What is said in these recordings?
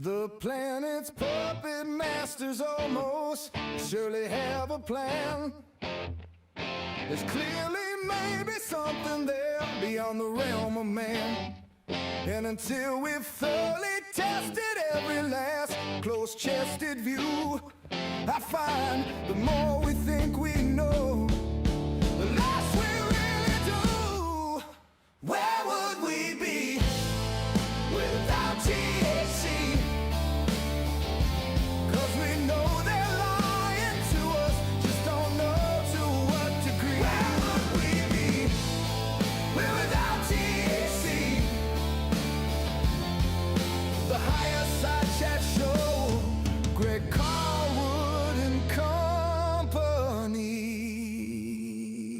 The planet's puppet masters almost surely have a plan. There's clearly maybe something there beyond the realm of man. And until we've thoroughly tested every last close-chested view, I find the more we think we know, the less we really do. Where would we be without THC? 'Cause we know they're lying to us, just don't know to what degree. Where would we be without THC? The Higher Side Chat Show, Greg Carlwood and Company.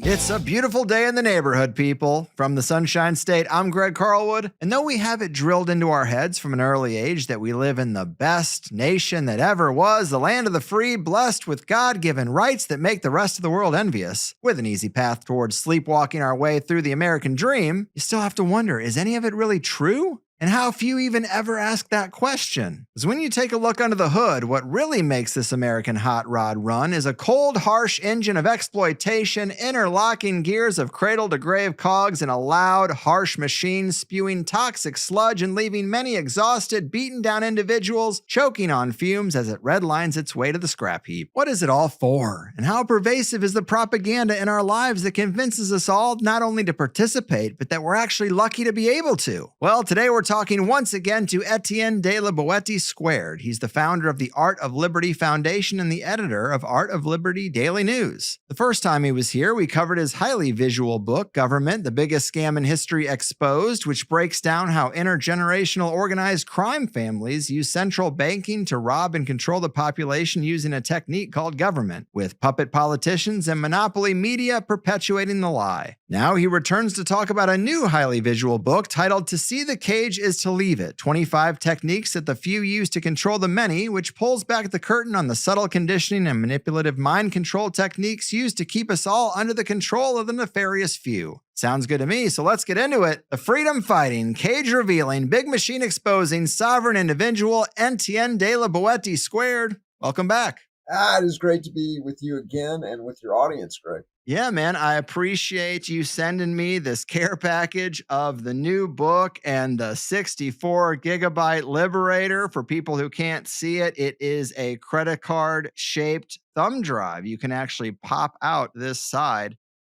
It's a beautiful day in the neighborhood, people. From the Sunshine State, I'm Greg Carlwood. And though we have it drilled into our heads from an early age that we live in the best nation that ever was, the land of the free, blessed with God-given rights that make the rest of the world envious, with an easy path towards sleepwalking our way through the American dream, you still have to wonder, is any of it really true? And how few even ever ask that question. Because when you take a look under the hood, what really makes this American hot rod run is a cold, harsh engine of exploitation, interlocking gears of cradle-to-grave cogs, and a loud, harsh machine spewing toxic sludge and leaving many exhausted, beaten-down individuals choking on fumes as it redlines its way to the scrap heap. What is it all for? And how pervasive is the propaganda in our lives that convinces us all not only to participate, but that we're actually lucky to be able to? Well, today we're talking once again to Etienne de la Boetie Squared. He's the founder of the Art of Liberty Foundation and the editor of Art of Liberty Daily News. The first time he was here, we covered his highly visual book, Government, the Biggest Scam in History Exposed, which breaks down how intergenerational organized crime families use central banking to rob and control the population using a technique called government, with puppet politicians and monopoly media perpetuating the lie. Now he returns to talk about a new highly visual book titled To See the Cage is to Leave It, 25 techniques that the few use to control the many, which pulls back the curtain on the subtle conditioning and manipulative mind control techniques used to keep us all under the control of the nefarious few. Sounds good to me, so let's get into it. The freedom-fighting, cage-revealing, big machine-exposing, sovereign individual, Etienne de la Boetie Squared. Welcome back. It is great to be with you again and with your audience, Greg. Yeah, man, I appreciate you sending me this care package of the new book and the 64 gigabyte Liberator. For people who can't see it, it is a credit card shaped thumb drive. You can actually pop out this side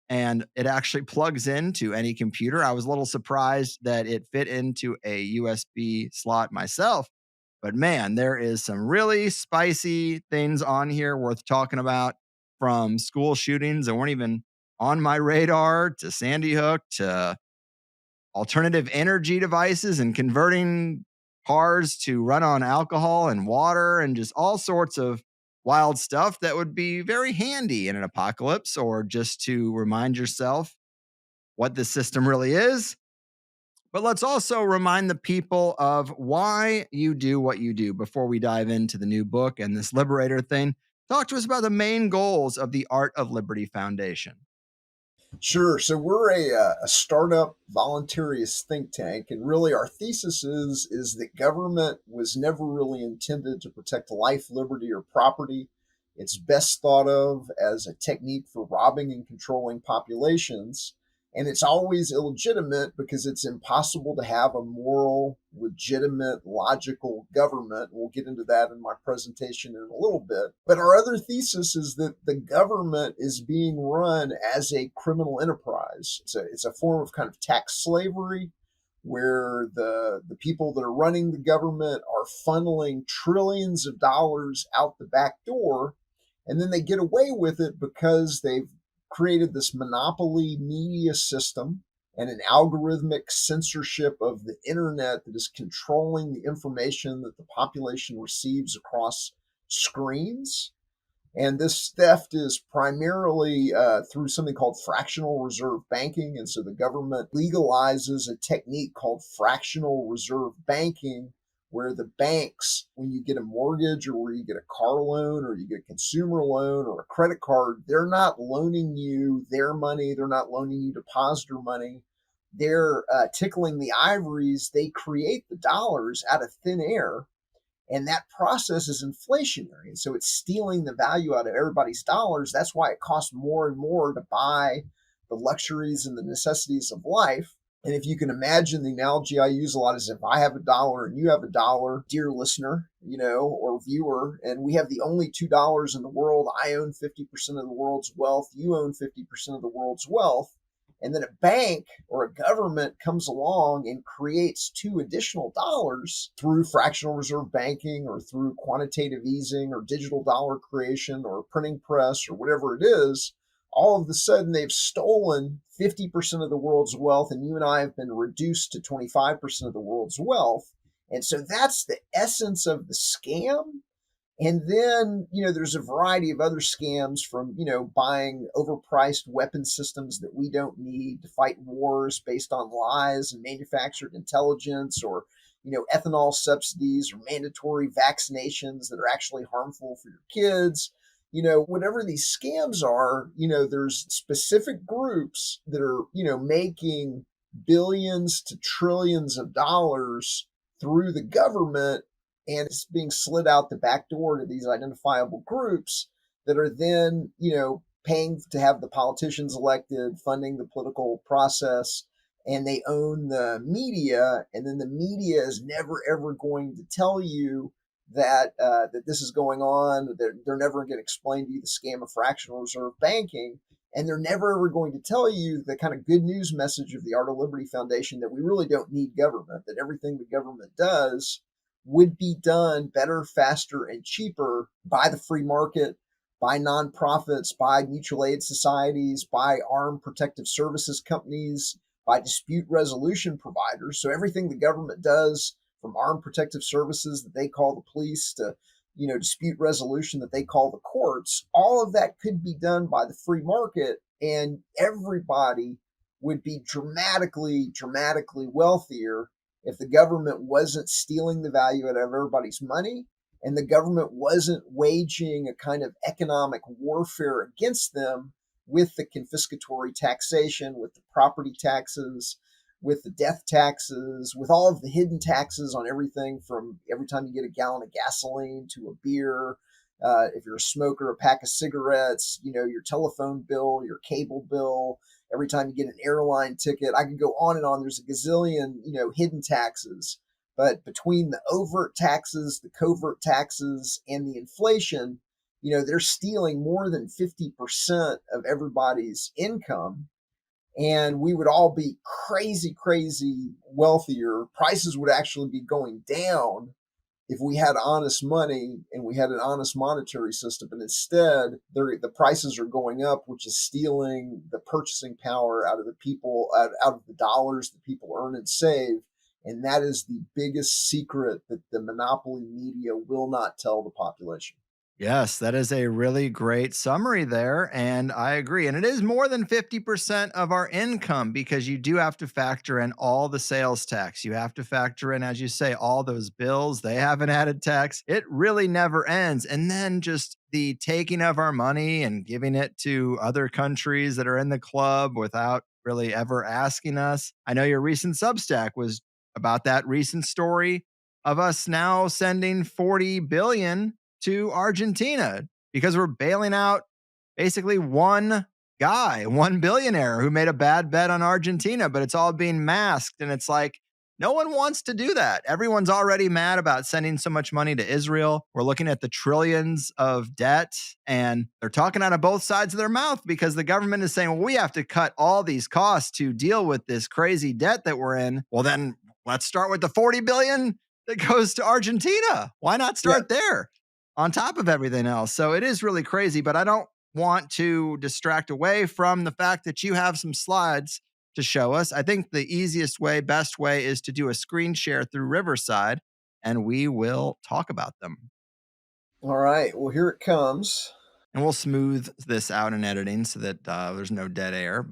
and it actually plugs into any computer. I was a little surprised that it fit into a USB slot myself. But man, there is some really spicy things on here worth talking about, from school shootings that weren't even on my radar to Sandy Hook to alternative energy devices and converting cars to run on alcohol and water and just all sorts of wild stuff that would be very handy in an apocalypse, or just to remind yourself what the system really is. But let's also remind the people of why you do what you do before we dive into the new book and this Liberator thing. Talk to us about the main goals of the Art of Liberty Foundation. Sure. So we're a startup voluntarist think tank, and really our thesis is that government was never really intended to protect life, liberty, or property. It's best thought of as a technique for robbing and controlling populations. And it's always illegitimate because it's impossible to have a moral, legitimate, logical government. We'll get into that in my presentation in a little bit. But our other thesis is that the government is being run as a criminal enterprise. It's a form of kind of tax slavery, where the people that are running the government are funneling trillions of dollars out the back door, and then they get away with it because they've created this monopoly media system and an algorithmic censorship of the internet that is controlling the information that the population receives across screens. And this theft is primarily through something called fractional reserve banking. And so the government legalizes a technique called fractional reserve banking, where the banks, when you get a mortgage or where you get a car loan or you get a consumer loan or a credit card, they're not loaning you their money. They're not loaning you depositor money. They're tickling the ivories. They create the dollars out of thin air. And that process is inflationary. And so it's stealing the value out of everybody's dollars. That's why it costs more and more to buy the luxuries and the necessities of life. And if you can imagine, the analogy I use a lot is, if I have $1 and you have $1, dear listener, or viewer, and we have the only $2 in the world, I own 50% of the world's wealth, you own 50% of the world's wealth. And then a bank or a government comes along and creates two additional dollars through fractional reserve banking or through quantitative easing or digital dollar creation or printing press or whatever it is. All of a sudden, they've stolen 50% of the world's wealth, and you and I have been reduced to 25% of the world's wealth. And so that's the essence of the scam. And then, there's a variety of other scams, from, buying overpriced weapon systems that we don't need to fight wars based on lies and manufactured intelligence, or, ethanol subsidies or mandatory vaccinations that are actually harmful for your kids. Whatever these scams are, there's specific groups that are, making billions to trillions of dollars through the government, and it's being slid out the back door to these identifiable groups that are then, paying to have the politicians elected, funding the political process, and they own the media. And then the media is never, ever going to tell you that this is going on. They're never going to explain to you the scam of fractional reserve banking. And they're never ever going to tell you the kind of good news message of the Art of Liberty Foundation, that we really don't need government, that everything the government does would be done better, faster, and cheaper by the free market, by nonprofits, by mutual aid societies, by armed protective services companies, by dispute resolution providers. So everything the government does, from armed protective services that they call the police to, dispute resolution that they call the courts, all of that could be done by the free market, and everybody would be dramatically, dramatically wealthier if the government wasn't stealing the value out of everybody's money, and the government wasn't waging a kind of economic warfare against them with the confiscatory taxation, with the property taxes, with the death taxes, with all of the hidden taxes on everything from every time you get a gallon of gasoline to a beer. If you're a smoker, a pack of cigarettes, your telephone bill, your cable bill, every time you get an airline ticket. I could go on and on. There's a gazillion, hidden taxes. But between the overt taxes, the covert taxes, and the inflation, they're stealing more than 50% of everybody's income. And we would all be crazy, crazy wealthier. Prices would actually be going down if we had honest money and we had an honest monetary system. And instead, the prices are going up, which is stealing the purchasing power out of the people, out of the dollars that people earn and save. And that is the biggest secret that the monopoly media will not tell the population. Yes, that is a really great summary there. And I agree. And it is more than 50% of our income, because you do have to factor in all the sales tax. You have to factor in, as you say, all those bills. They have an added tax. It really never ends. And then just the taking of our money and giving it to other countries that are in the club without really ever asking us. I know your recent Substack was about that recent story of us now sending 40 billion to Argentina because we're bailing out basically one guy, one billionaire who made a bad bet on Argentina, but it's all being masked. And it's like, no one wants to do that. Everyone's already mad about sending so much money to Israel. We're looking at the trillions of debt, and they're talking out of both sides of their mouth because the government is saying, well, we have to cut all these costs to deal with this crazy debt that we're in. Well, then let's start with the 40 billion that goes to Argentina. Why not start there on top of everything else? So it is really crazy, but I don't want to distract away from the fact that you have some slides to show us. I think the easiest way, best way is to do a screen share through Riverside, and we will talk about them. All right. Well, here it comes. And we'll smooth this out in editing so that there's no dead air.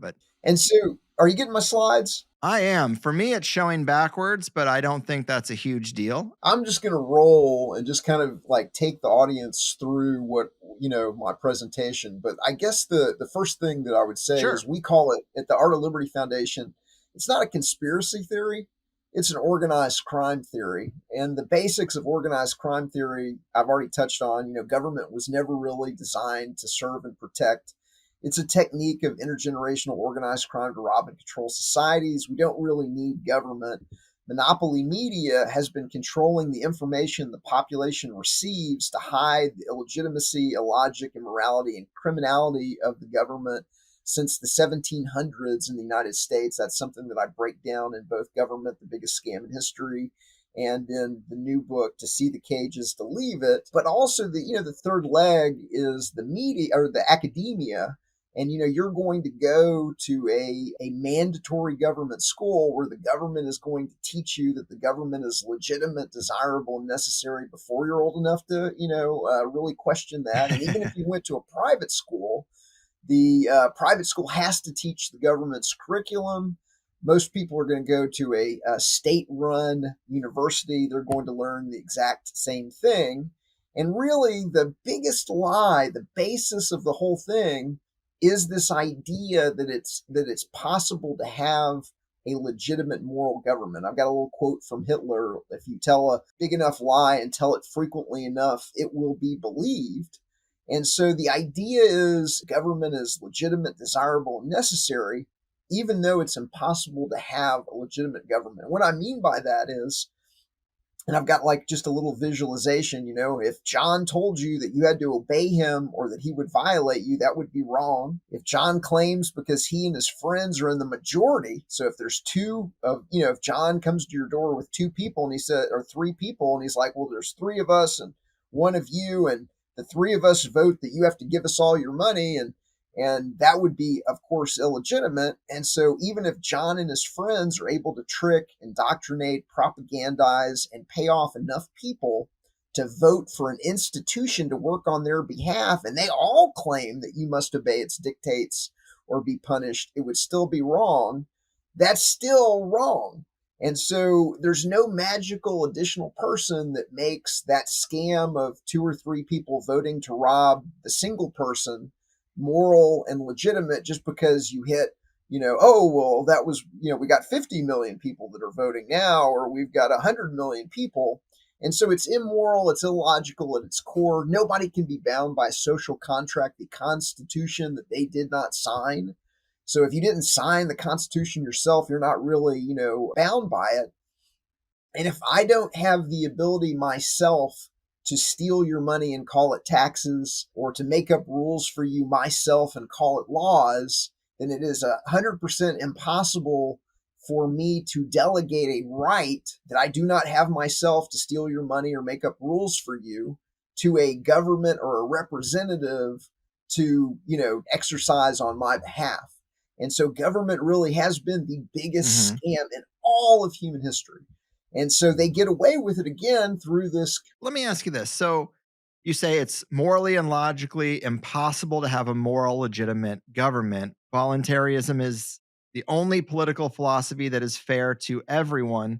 And Sue, are you getting my slides? I am. For me, it's showing backwards, but I don't think that's a huge deal. I'm just going to roll and just kind of like take the audience through what, my presentation. But I guess the first thing that I would say is we call it at the Art of Liberty Foundation, it's not a conspiracy theory. It's an organized crime theory. And the basics of organized crime theory, I've already touched on. Government was never really designed to serve and protect. It's a technique of intergenerational organized crime to rob and control societies. We don't really need government. Monopoly media has been controlling the information the population receives to hide the illegitimacy, illogic, immorality, and criminality of the government since the 1700s in the United States. That's something that I break down in both Government, the Biggest Scam in History, and in the new book, To See the Cages, to Leave It. But also the third leg is the media or the academia. And you're going to go to a mandatory government school where the government is going to teach you that the government is legitimate, desirable, and necessary before you're old enough to really question that. And even if you went to a private school, the private school has to teach the government's curriculum. Most people are going to go to a state-run university. They're going to learn the exact same thing. And really, the biggest lie, the basis of the whole thing, is this idea that it's possible to have a legitimate moral government. I've got a little quote from Hitler: if you tell a big enough lie and tell it frequently enough, it will be believed. And so the idea is government is legitimate, desirable, and necessary, even though it's impossible to have a legitimate government. What I mean by that is, and I've got like just a little visualization, if John told you that you had to obey him or that he would violate you, that would be wrong. If John claims because he and his friends are in the majority, so if there's if John comes to your door with two people and he said, or three people, and he's like, well, there's three of us and one of you, and the three of us vote that you have to give us all your money, and that would be, of course, illegitimate. And so even if John and his friends are able to trick, indoctrinate, propagandize, and pay off enough people to vote for an institution to work on their behalf, and they all claim that you must obey its dictates or be punished, it would still be wrong. That's still wrong. And so there's no magical additional person that makes that scam of two or three people voting to rob the single person moral and legitimate just because you hit, oh, well, that was, we got 50 million people that are voting now, or we've got 100 million people. And so it's immoral, it's illogical at its core. Nobody can be bound by a social contract, the Constitution that they did not sign. So if you didn't sign the Constitution yourself, you're not really, bound by it. And if I don't have the ability myself to steal your money and call it taxes, or to make up rules for you myself and call it laws, then it is 100% impossible for me to delegate a right that I do not have myself to steal your money or make up rules for you to a government or a representative to, exercise on my behalf. And so government really has been the biggest scam in all of human history. And so they get away with it again through this. Let me ask you this. So you say it's morally and logically impossible to have a moral, legitimate government. Voluntarism is the only political philosophy that is fair to everyone.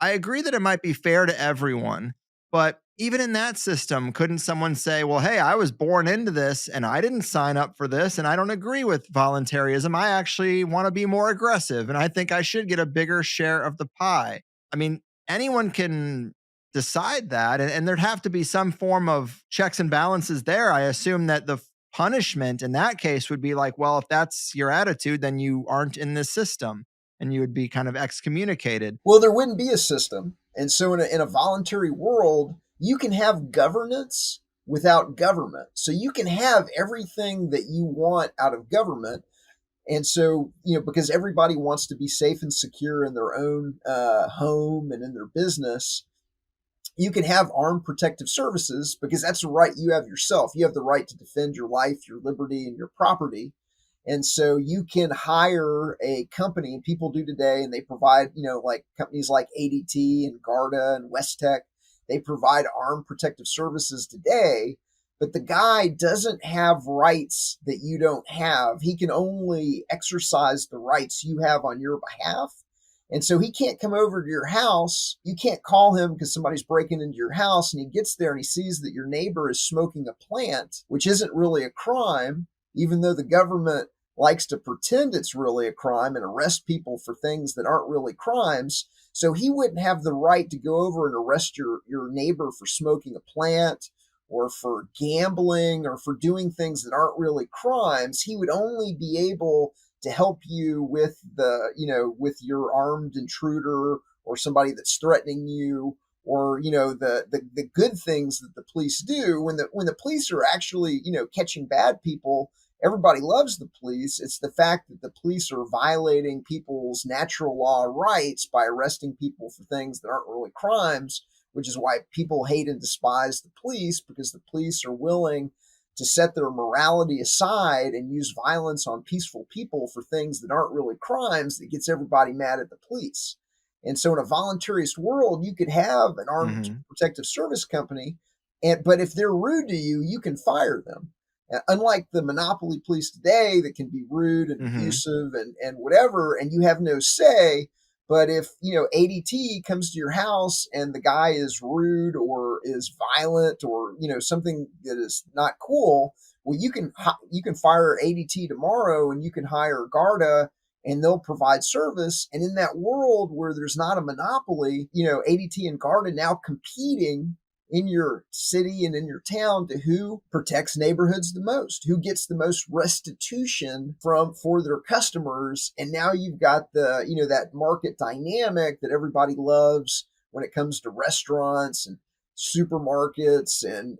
I agree that it might be fair to everyone, but even in that system, couldn't someone say, well, hey, I was born into this and I didn't sign up for this and I don't agree with voluntarism. I actually want to be more aggressive and I think I should get a bigger share of the pie. I mean, anyone can decide that, and there'd have to be some form of checks and balances there. I assume that the punishment in that case would be like, well, if that's your attitude, then you aren't in this system and you would be kind of excommunicated. Well, there wouldn't be a system. And so in a voluntary world, you can have governance without government. So you can have everything that you want out of government. And so, because everybody wants to be safe and secure in their own home and in their business, you can have armed protective services because that's a right you have yourself. You have the right to defend your life, your liberty, and your property. And so you can hire a company, and people do today, and they provide, like companies like ADT and Garda and Westech. They provide armed protective services today, but the guy doesn't have rights that you don't have. He can only exercise the rights you have on your behalf. And so he can't come over to your house. You can't call him because somebody's breaking into your house, and he gets there and he sees that your neighbor is smoking a plant, which isn't really a crime, even though the government likes to pretend it's really a crime and arrest people for things that aren't really crimes. So he wouldn't have the right to go over and arrest your neighbor for smoking a plant or for gambling or for doing things that aren't really crimes. He would only be able to help you with with your armed intruder or somebody that's threatening you, or the good things that the police do. When the police are actually catching bad people, everybody loves the police. It's the fact that the police are violating people's natural law rights by arresting people for things that aren't really crimes, which is why people hate and despise the police, because the police are willing to set their morality aside and use violence on peaceful people for things that aren't really crimes that gets everybody mad at the police. And so in a voluntarist world, you could have an armed protective service company, but if they're rude to you, you can fire them. Unlike the monopoly police today that can be rude and abusive and whatever, and you have no say. But if, ADT comes to your house and the guy is rude or is violent or, something that is not cool, well, you can fire ADT tomorrow and you can hire Garda and they'll provide service. And in that world where there's not a monopoly, ADT and Garda now competing in your city and in your town to who protects neighborhoods the most, who gets the most restitution for their customers. And now you've got that market dynamic that everybody loves when it comes to restaurants and supermarkets and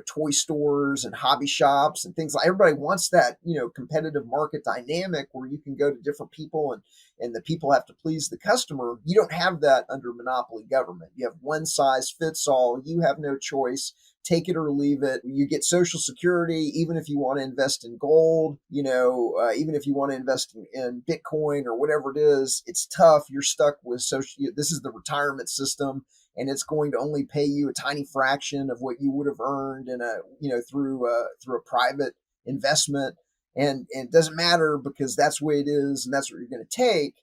toy stores and hobby shops and things. Like everybody wants that competitive market dynamic where you can go to different people and the people have to please the customer. You don't have that under monopoly government. You have one size fits all. You have no choice. Take it or leave it. You get Social Security, even if you want to invest in gold, even if you want to invest in Bitcoin or whatever it is, it's tough. You're stuck with this is the retirement system, and it's going to only pay you a tiny fraction of what you would have earned through a private investment. And it doesn't matter because that's the way it is and that's what you're going to take.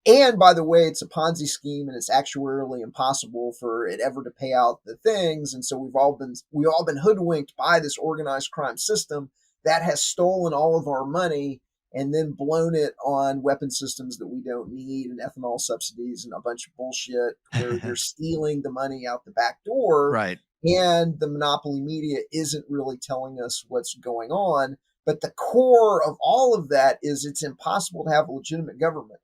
And by the way, it's a Ponzi scheme and it's actuarially impossible for it ever to pay out the things. And so we've all been hoodwinked by this organized crime system that has stolen all of our money and then blown it on weapon systems that we don't need and ethanol subsidies and a bunch of bullshit where they're stealing the money out the back door. Right. And the monopoly media isn't really telling us what's going on. But the core of all of that is it's impossible to have a legitimate government.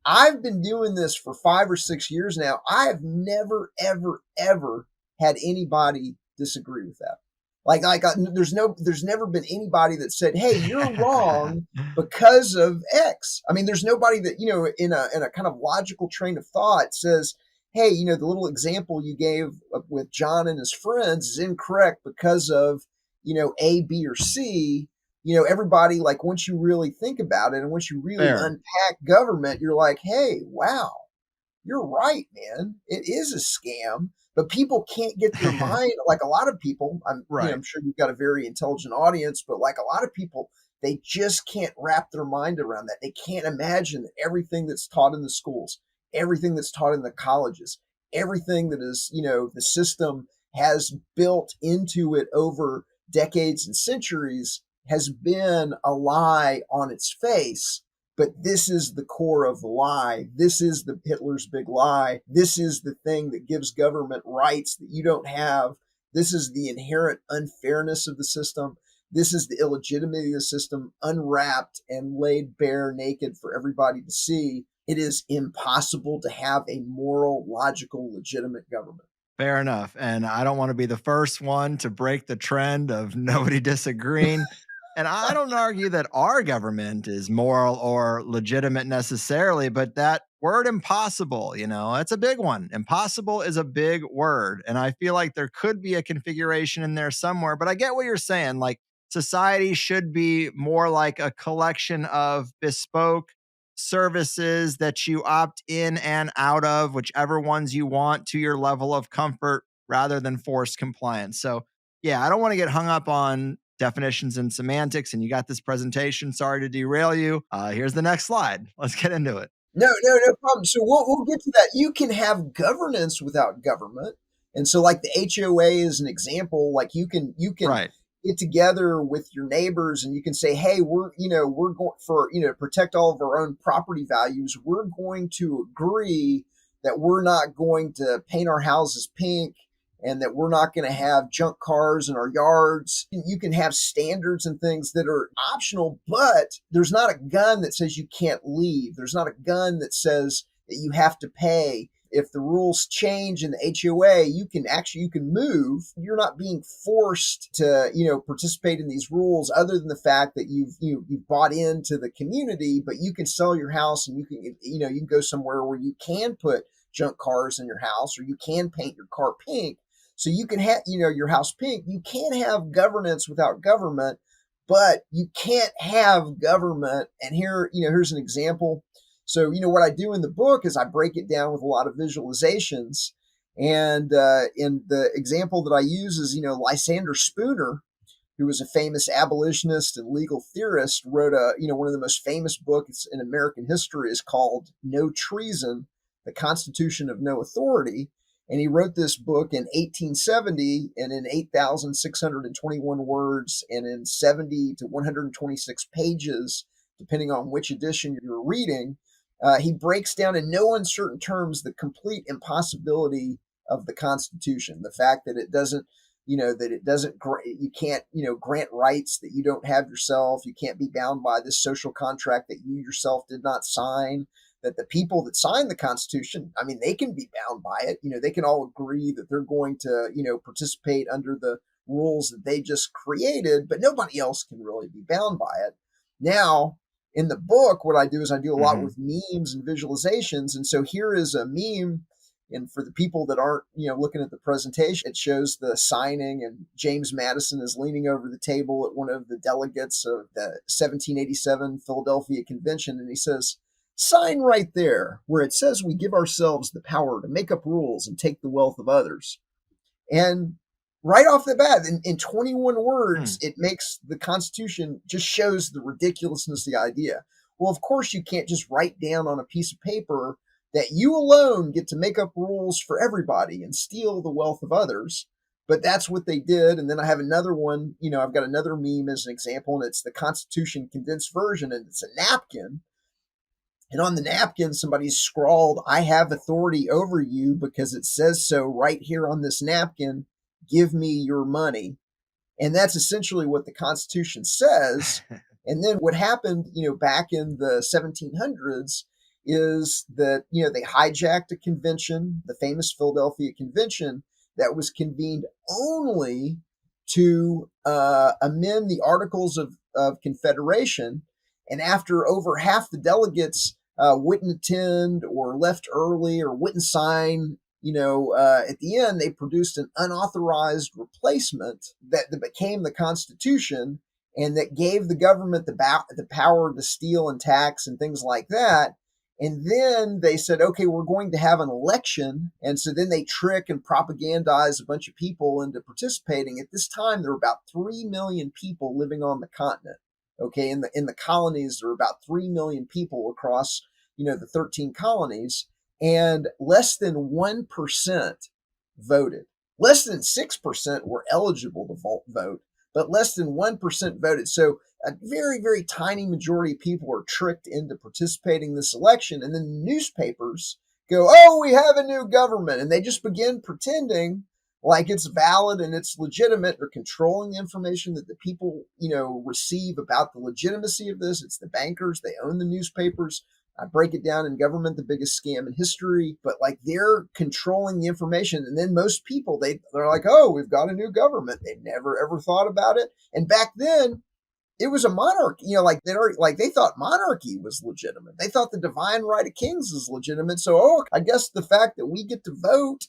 I've been doing this for 5 or 6 years now. I have never, ever, ever had anybody disagree with that. There's never been anybody that said, "Hey, you're wrong because of X." I mean, there's nobody that in a kind of logical train of thought says, "Hey, the little example you gave with John and his friends is incorrect because of A, B, or C." Everybody, like, once you really think about it and once you really unpack government, you're like, hey, wow, you're right, man. It is a scam, but people can't get their mind. Like a lot of people, I'm sure you've got a very intelligent audience, but like a lot of people, they just can't wrap their mind around that. They can't imagine that everything that's taught in the schools, everything that's taught in the colleges, everything that is, the system has built into it over decades and centuries has been a lie on its face. But this is the core of the lie. This is the Hitler's big lie. This is the thing that gives government rights that you don't have. This is the inherent unfairness of the system. This is the illegitimacy of the system unwrapped and laid bare naked for everybody to see. It is impossible to have a moral, logical, legitimate government. Fair enough. And I don't want to be the first one to break the trend of nobody disagreeing. And I don't argue that our government is moral or legitimate necessarily, but that word impossible, it's a big one. Impossible is a big word. And I feel like there could be a configuration in there somewhere, but I get what you're saying. Like, society should be more like a collection of bespoke services that you opt in and out of, whichever ones you want to your level of comfort rather than forced compliance. So yeah, I don't want to get hung up on definitions and semantics, and you got this presentation. Sorry to derail you. Here's the next slide. Let's get into it. No problem. So we'll get to that. You can have governance without government. And so like the HOA is an example, like you can right. get together with your neighbors and you can say, hey, we're going for, protect all of our own property values. We're going to agree that we're not going to paint our houses pink and that we're not going to have junk cars in our yards. You can have standards and things that are optional, but there's not a gun that says you can't leave. There's not a gun that says that you have to pay. If the rules change in the HOA, you can move. You're not being forced to, participate in these rules other than the fact that you've bought into the community, but you can sell your house and you can go somewhere where you can put junk cars in your house or you can paint your car pink. So you can have, your house pink. You can't have governance without government, but you can't have government. And here's an example. So, what I do in the book is I break it down with a lot of visualizations. And in the example that I use is, Lysander Spooner, who was a famous abolitionist and legal theorist, wrote one of the most famous books in American history is called No Treason, The Constitution of No Authority. And he wrote this book in 1870 and in 8,621 words and in 70 to 126 pages, depending on which edition you're reading. He breaks down in no uncertain terms the complete impossibility of the Constitution, the fact that it doesn't, you can't, grant rights that you don't have yourself. You can't be bound by this social contract that you yourself did not sign, that the people that signed the Constitution, they can be bound by it. They can all agree that they're going to, participate under the rules that they just created, but nobody else can really be bound by it. Now, in the book, what I do is I do a lot with memes and visualizations. And so here is a meme. And for the people that aren't, looking at the presentation, it shows the signing and James Madison is leaning over the table at one of the delegates of the 1787 Philadelphia Convention. And he says, sign right there where it says we give ourselves the power to make up rules and take the wealth of others. And right off the bat, in 21 words, it makes the Constitution, just shows the ridiculousness of the idea. Well, of course, you can't just write down on a piece of paper that you alone get to make up rules for everybody and steal the wealth of others. But that's what they did. And then I have another one, I've got another meme as an example, and it's the Constitution condensed version, and it's a napkin. And on the napkin, somebody's scrawled, I have authority over you because it says so right here on this napkin. Give me your money. And that's essentially what the Constitution says. And then what happened, back in the 1700s is that, they hijacked a convention, the famous Philadelphia Convention, that was convened only to amend the Articles of Confederation. And after over half the delegates wouldn't attend or left early or wouldn't sign, at the end, they produced an unauthorized replacement that became the Constitution and that gave the government the power to steal and tax and things like that. And then they said, okay, we're going to have an election. And so then they trick and propagandize a bunch of people into participating. At this time, there were about 3 million people living on the continent. Okay, in the colonies, there were about 3 million people across, the 13 colonies. And less than 1% voted. Less than 6% were eligible to vote, but less than 1% voted. So a very, very tiny majority of people are tricked into participating in this election. And then the newspapers go, oh, we have a new government. And they just begin pretending like it's valid and it's legitimate. They're controlling the information that the people, receive about the legitimacy of this. It's the bankers. They own the newspapers. I break it down in Government, the Biggest Scam in History, but they're controlling the information. And then most people, they're like, oh, we've got a new government. They never, ever thought about it. And back then it was a monarchy, they thought monarchy was legitimate. They thought the divine right of kings is legitimate. So, I guess the fact that we get to vote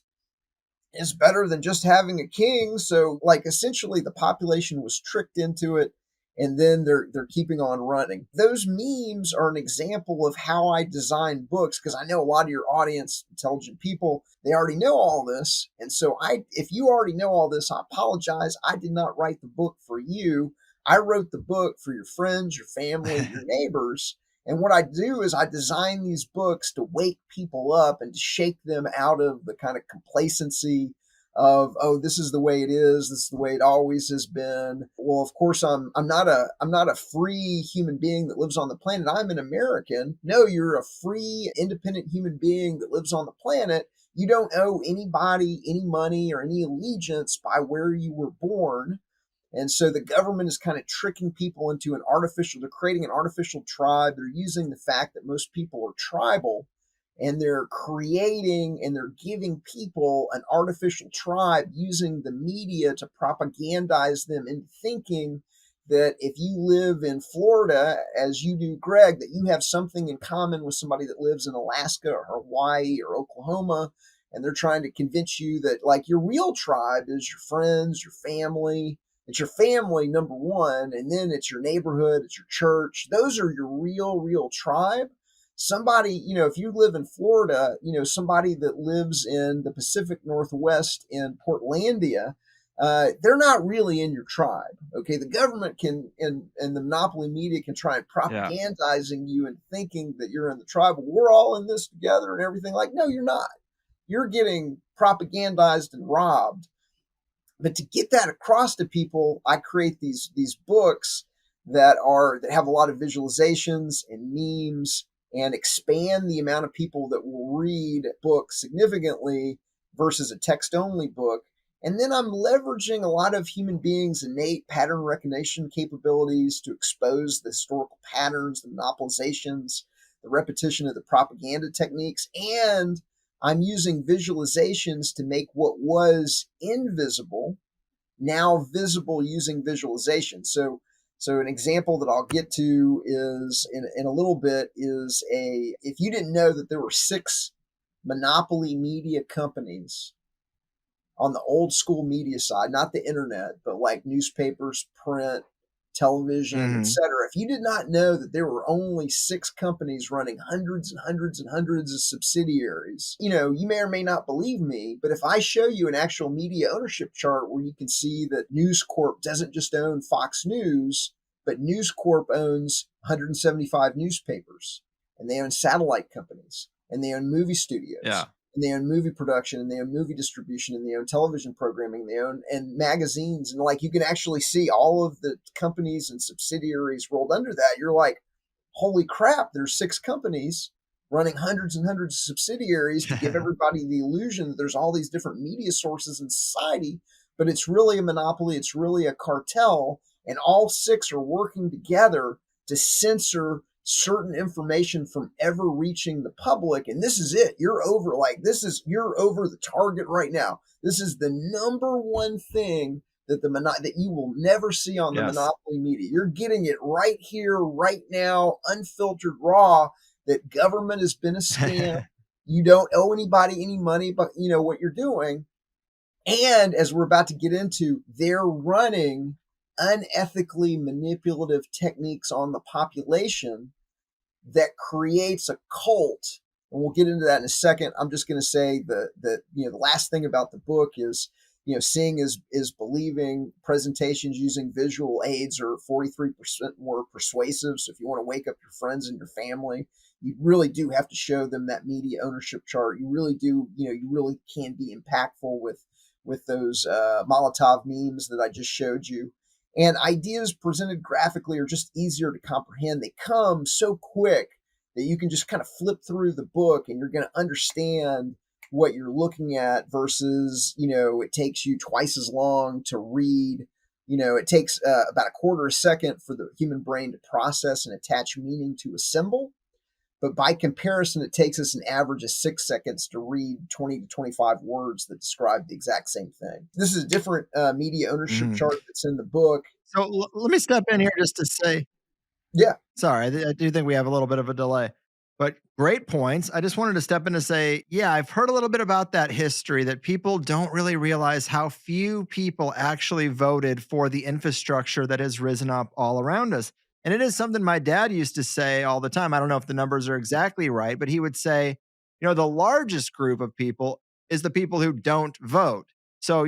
is better than just having a king. So essentially the population was tricked into it. And then they're keeping on running. Those memes are an example of how I design books, because I know a lot of your audience, intelligent people, they already know all this. And so if you already know all this, I apologize. I did not write the book for you. I wrote the book for your friends, your family, your neighbors. And what I do is I design these books to wake people up and to shake them out of the kind of complacency of, oh, this is the way it is, this is the way it always has been. Well, of course, I'm not a free human being that lives on the planet. I'm an American. No, you're a free, independent human being that lives on the planet. You don't owe anybody any money or any allegiance by where you were born. And so the government is kind of tricking people into they're creating an artificial tribe. They're using the fact that most people are tribal, and they're creating and they're giving people an artificial tribe using the media to propagandize them into thinking that if you live in Florida, as you do, Greg, that you have something in common with somebody that lives in Alaska or Hawaii or Oklahoma. And they're trying to convince you that, like, your real tribe is your friends, your family. It's your family, number one, and then it's your neighborhood, it's your church. Those are your real tribe. Somebody, if you live in Florida, somebody that lives in the Pacific Northwest in Portlandia, they're not really in your tribe. Okay, the government can and the monopoly media can try and propagandizing you and thinking that you're in the tribe. We're all in this together and everything. Like, no, you're not. You're getting propagandized and robbed. But to get that across to people, I create these books that have a lot of visualizations and memes and expand the amount of people that will read books significantly versus a text-only book. And then I'm leveraging a lot of human beings' innate pattern recognition capabilities to expose the historical patterns, the monopolizations, the repetition of the propaganda techniques, and I'm using visualizations to make what was invisible now visible using visualization. So an example that I'll get to is in a little bit is if you didn't know that there were 6 monopoly media companies on the old school media side, not the internet, but like newspapers, print, television, etc. If you did not know that there were only 6 companies running hundreds and hundreds and hundreds of subsidiaries, you may or may not believe me, but if I show you an actual media ownership chart where you can see that News Corp doesn't just own Fox News, but News Corp owns 175 newspapers, and they own satellite companies, and they own movie studios. And they own movie production, and they own movie distribution, and they own television programming, they own and magazines. And like, you can actually see all of the companies and subsidiaries rolled under that. You're like, holy crap, there's 6 companies running hundreds and hundreds of subsidiaries to give everybody the illusion that there's all these different media sources in society, but it's really a monopoly. It's really a cartel. And all 6 are working together to censor certain information from ever reaching the public. And this is it. You're over the target right now. This is the number one thing that you will never see on the monopoly media. You're getting it right here, right now, unfiltered, raw, that government has been a scam. You don't owe anybody any money, but you know what you're doing. And as we're about to get into, they're running unethically manipulative techniques on the population that creates a cult. And we'll get into that in a second. I'm just going to say the last thing about the book is, seeing is believing. Presentations using visual aids are 43% more persuasive. So if you want to wake up your friends and your family, you really do have to show them that media ownership chart. You really do, you really can be impactful with those Molotov memes that I just showed you. And ideas presented graphically are just easier to comprehend. They come so quick that you can just kind of flip through the book and you're going to understand what you're looking at versus, it takes you twice as long to read. It takes about a quarter a second for the human brain to process and attach meaning to a symbol. But by comparison, it takes us an average of 6 seconds to read 20 to 25 words that describe the exact same thing. This is a different media ownership chart that's in the book. So let me step in here just to say, sorry, I do think we have a little bit of a delay, but great points. I just wanted to step in to say, I've heard a little bit about that history, that people don't really realize how few people actually voted for the infrastructure that has risen up all around us. And it is something my dad used to say all the time. I don't know if the numbers are exactly right, but he would say, the largest group of people is the people who don't vote. So,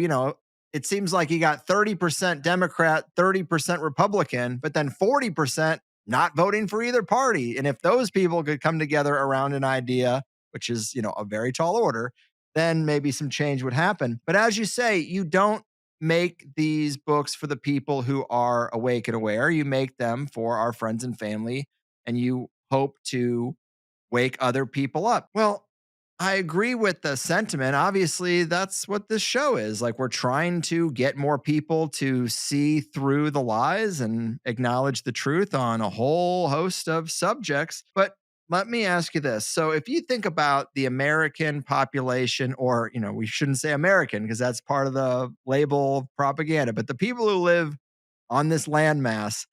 it seems like you got 30% Democrat, 30% Republican, but then 40% not voting for either party. And if those people could come together around an idea, which is, a very tall order, then maybe some change would happen. But as you say, you don't make these books for the people who are awake and aware. You make them for our friends and family, and you hope to wake other people up. Well, I agree with the sentiment. Obviously, that's what this show is. Like, we're trying to get more people to see through the lies and acknowledge the truth on a whole host of subjects. But let me ask you this. So, if you think about the American population, or, we shouldn't say American because that's part of the label propaganda, but the people who live on this landmass,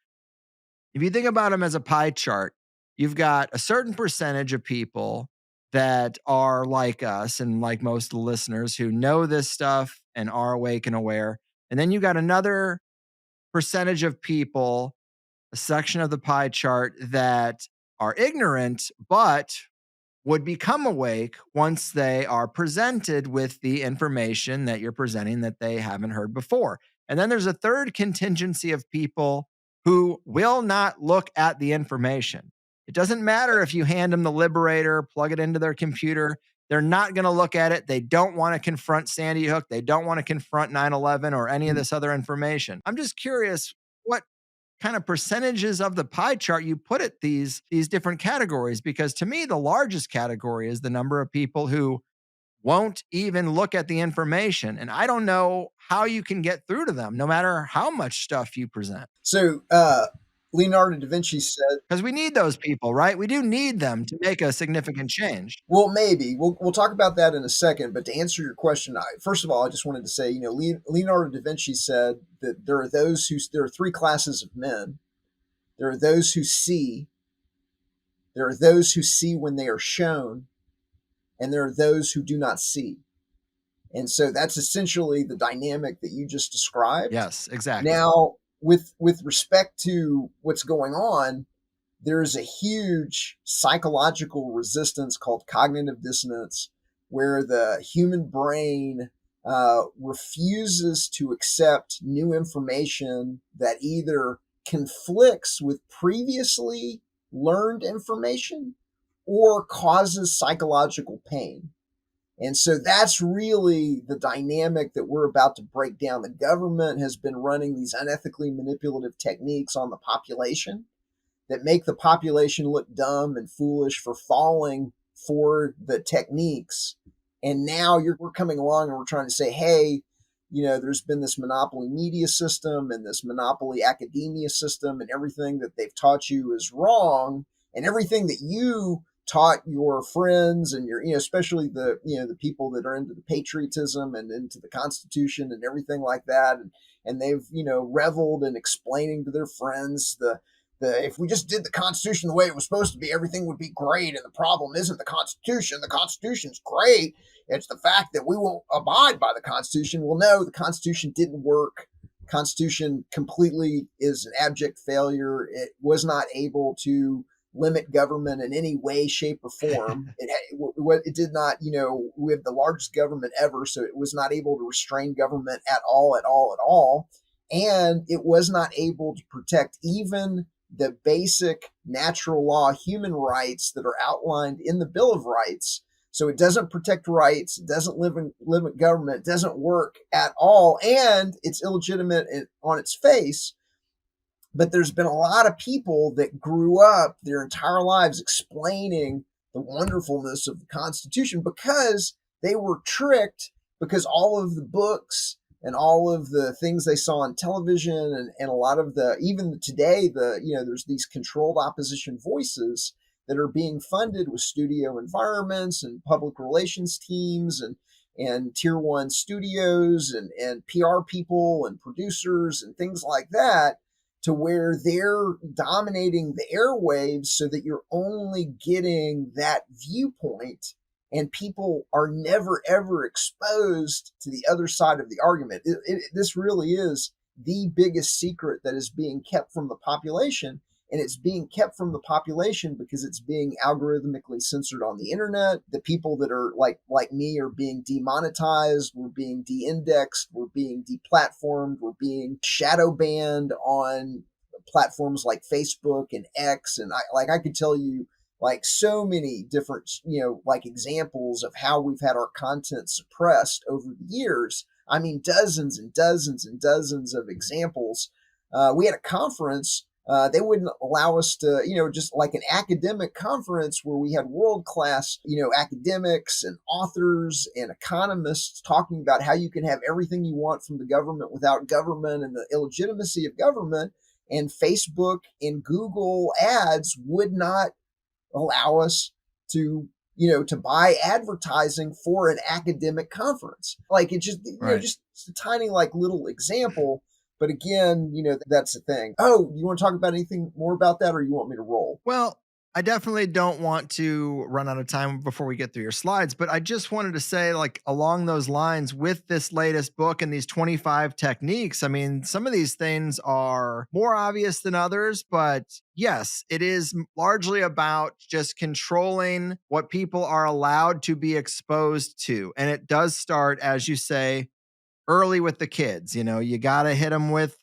if you think about them as a pie chart, you've got a certain percentage of people that are like us and like most of the listeners who know this stuff and are awake and aware. And then you got another percentage of people, a section of the pie chart that are ignorant, but would become awake once they are presented with the information that you're presenting that they haven't heard before. And then there's a third contingency of people who will not look at the information. It doesn't matter if you hand them the Liberator, plug it into their computer. They're not going to look at it. They don't want to confront Sandy Hook. They don't want to confront 9/11 or any of this other information. I'm just curious what kind of percentages of the pie chart you put at these different categories, because to me the largest category is the number of people who won't even look at the information, and I don't know how you can get through to them no matter how much stuff you present. So Leonardo da Vinci said, Because we need those people, right? We do need them to make a significant change. well, maybe we'll talk about that in a second. But to answer your question, first of all, I just wanted to say, Leonardo da Vinci said that there are three classes of men. There are those who see, there are those who see when they are shown, and there are those who do not see. And so that's essentially the dynamic that you just described. Yes, exactly. Now, with respect to what's going on, there's a huge psychological resistance called cognitive dissonance, where the human brain refuses to accept new information that either conflicts with previously learned information or causes psychological pain. And so that's really the dynamic that we're about to break down. The government has been running these unethically manipulative techniques on the population that make the population look dumb and foolish for falling for the techniques. And now we're coming along and we're trying to say, hey, there's been this monopoly media system and this monopoly academia system, and everything that they've taught you is wrong. And everything that you taught your friends and your, especially the people that are into the patriotism and into the Constitution and everything like that. And they've, reveled in explaining to their friends the if we just did the Constitution the way it was supposed to be, everything would be great. And the problem isn't the Constitution. The Constitution's great. It's the fact that we won't abide by the Constitution. Well, no, the Constitution didn't work. Constitution completely is an abject failure. It was not able to limit government in any way, shape, or form. It did not, we have the largest government ever, so it was not able to restrain government at all. And it was not able to protect even the basic natural law human rights that are outlined in the Bill of Rights. So it doesn't protect rights, it doesn't limit government, it doesn't work at all, and it's illegitimate on its face. But there's been a lot of people that grew up their entire lives explaining the wonderfulness of the Constitution because they were tricked, because all of the books and all of the things they saw on television and a lot of even today, there's these controlled opposition voices that are being funded with studio environments and public relations teams and tier one studios and PR people and producers and things like that, to where they're dominating the airwaves so that you're only getting that viewpoint and people are never, ever exposed to the other side of the argument. This really is the biggest secret that is being kept from the population. And it's being kept from the population because it's being algorithmically censored on the internet. The people that are like me are being demonetized. We're being de-indexed. We're being deplatformed. We're being shadow banned on platforms like Facebook and X. And I could tell you like so many different, like examples of how we've had our content suppressed over the years. I mean, dozens and dozens and dozens of examples. We had a conference. They wouldn't allow us to, just like an academic conference where we had world class, academics and authors and economists talking about how you can have everything you want from the government without government and the illegitimacy of government. And Facebook and Google ads would not allow us to to buy advertising for an academic conference. Like it just Right. just a tiny like little example, but again, that's the thing. Oh, you want to talk about anything more about that, or you want me to roll? Well, I definitely don't want to run out of time before we get through your slides, but I just wanted to say, like, along those lines, with this latest book and these 25 techniques, I mean, some of these things are more obvious than others, but yes, it is largely about just controlling what people are allowed to be exposed to. And it does start, as you say, early with the kids. You got to hit them with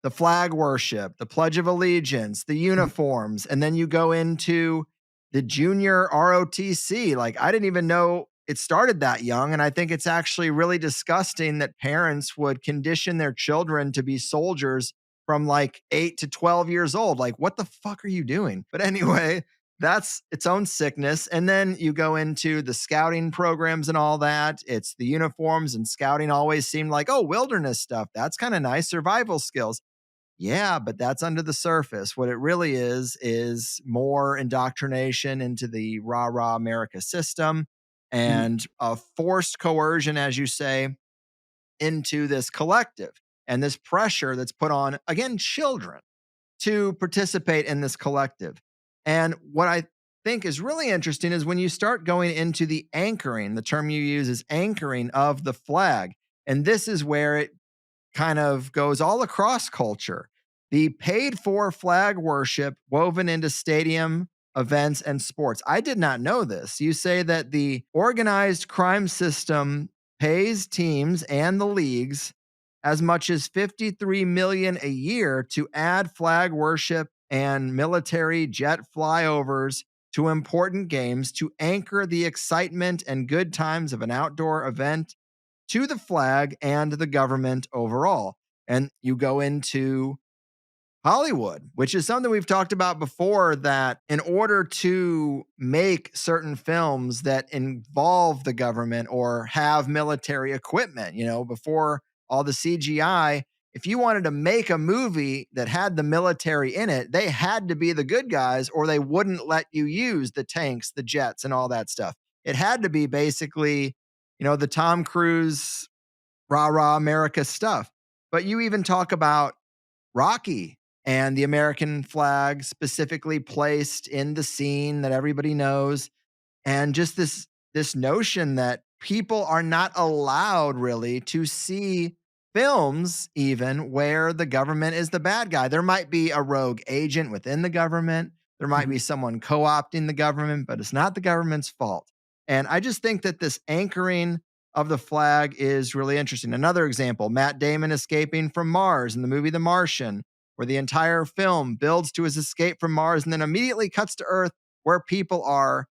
the flag worship, the Pledge of Allegiance, the uniforms, and then you go into the junior ROTC. Like, I didn't even know it started that young. And I think it's actually really disgusting that parents would condition their children to be soldiers from like 8 to 12 years old. Like, what the fuck are you doing? But anyway, that's its own sickness. And then you go into the scouting programs and all that. It's the uniforms, and scouting always seemed like, oh, wilderness stuff. That's kind of nice. Survival skills. Yeah, but that's under the surface. What it really is more indoctrination into the rah rah America system and a forced coercion, as you say, into this collective and this pressure that's put on, again, children to participate in this collective. And what I think is really interesting is when you start going into the anchoring, the term you use is anchoring of the flag. And this is where it kind of goes all across culture. The paid for flag worship woven into stadium events and sports. I did not know this. You say that the organized crime system pays teams and the leagues as much as 53 million a year to add flag worship and military jet flyovers to important games to anchor the excitement and good times of an outdoor event to the flag and the government overall. And you go into Hollywood, which is something we've talked about before, that in order to make certain films that involve the government or have military equipment, before all the CGI, if you wanted to make a movie that had the military in it, they had to be the good guys or they wouldn't let you use the tanks, the jets, and all that stuff. It had to be basically, the Tom Cruise rah rah America stuff. But you even talk about Rocky and the American flag specifically placed in the scene that everybody knows, and just this notion that people are not allowed really to see films even where the government is the bad guy. There might be a rogue agent within the government. There might be someone co-opting the government, but it's not the government's fault. And I just think that this anchoring of the flag is really interesting. Another example, Matt Damon escaping from Mars in the movie The Martian, where the entire film builds to his escape from Mars and then immediately cuts to Earth where people are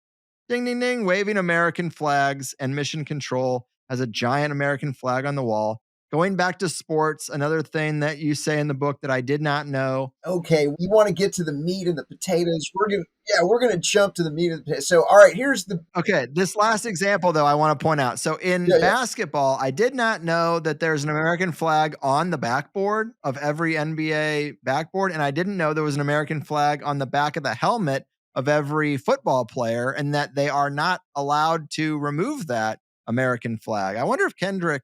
ding, ding, ding, waving American flags, and Mission Control has a giant American flag on the wall. Going back to sports, another thing that you say in the book that I did not know. Okay, we want to get to the meat and the potatoes. We're gonna jump to the meat and the potatoes. So, all right, here's the Okay, this last example, though, I want to point out. So in yeah, yeah. basketball, I did not know that there's an American flag on the backboard of every NBA backboard. And I didn't know there was an American flag on the back of the helmet of every football player, and that they are not allowed to remove that American flag. I wonder if Kendrick,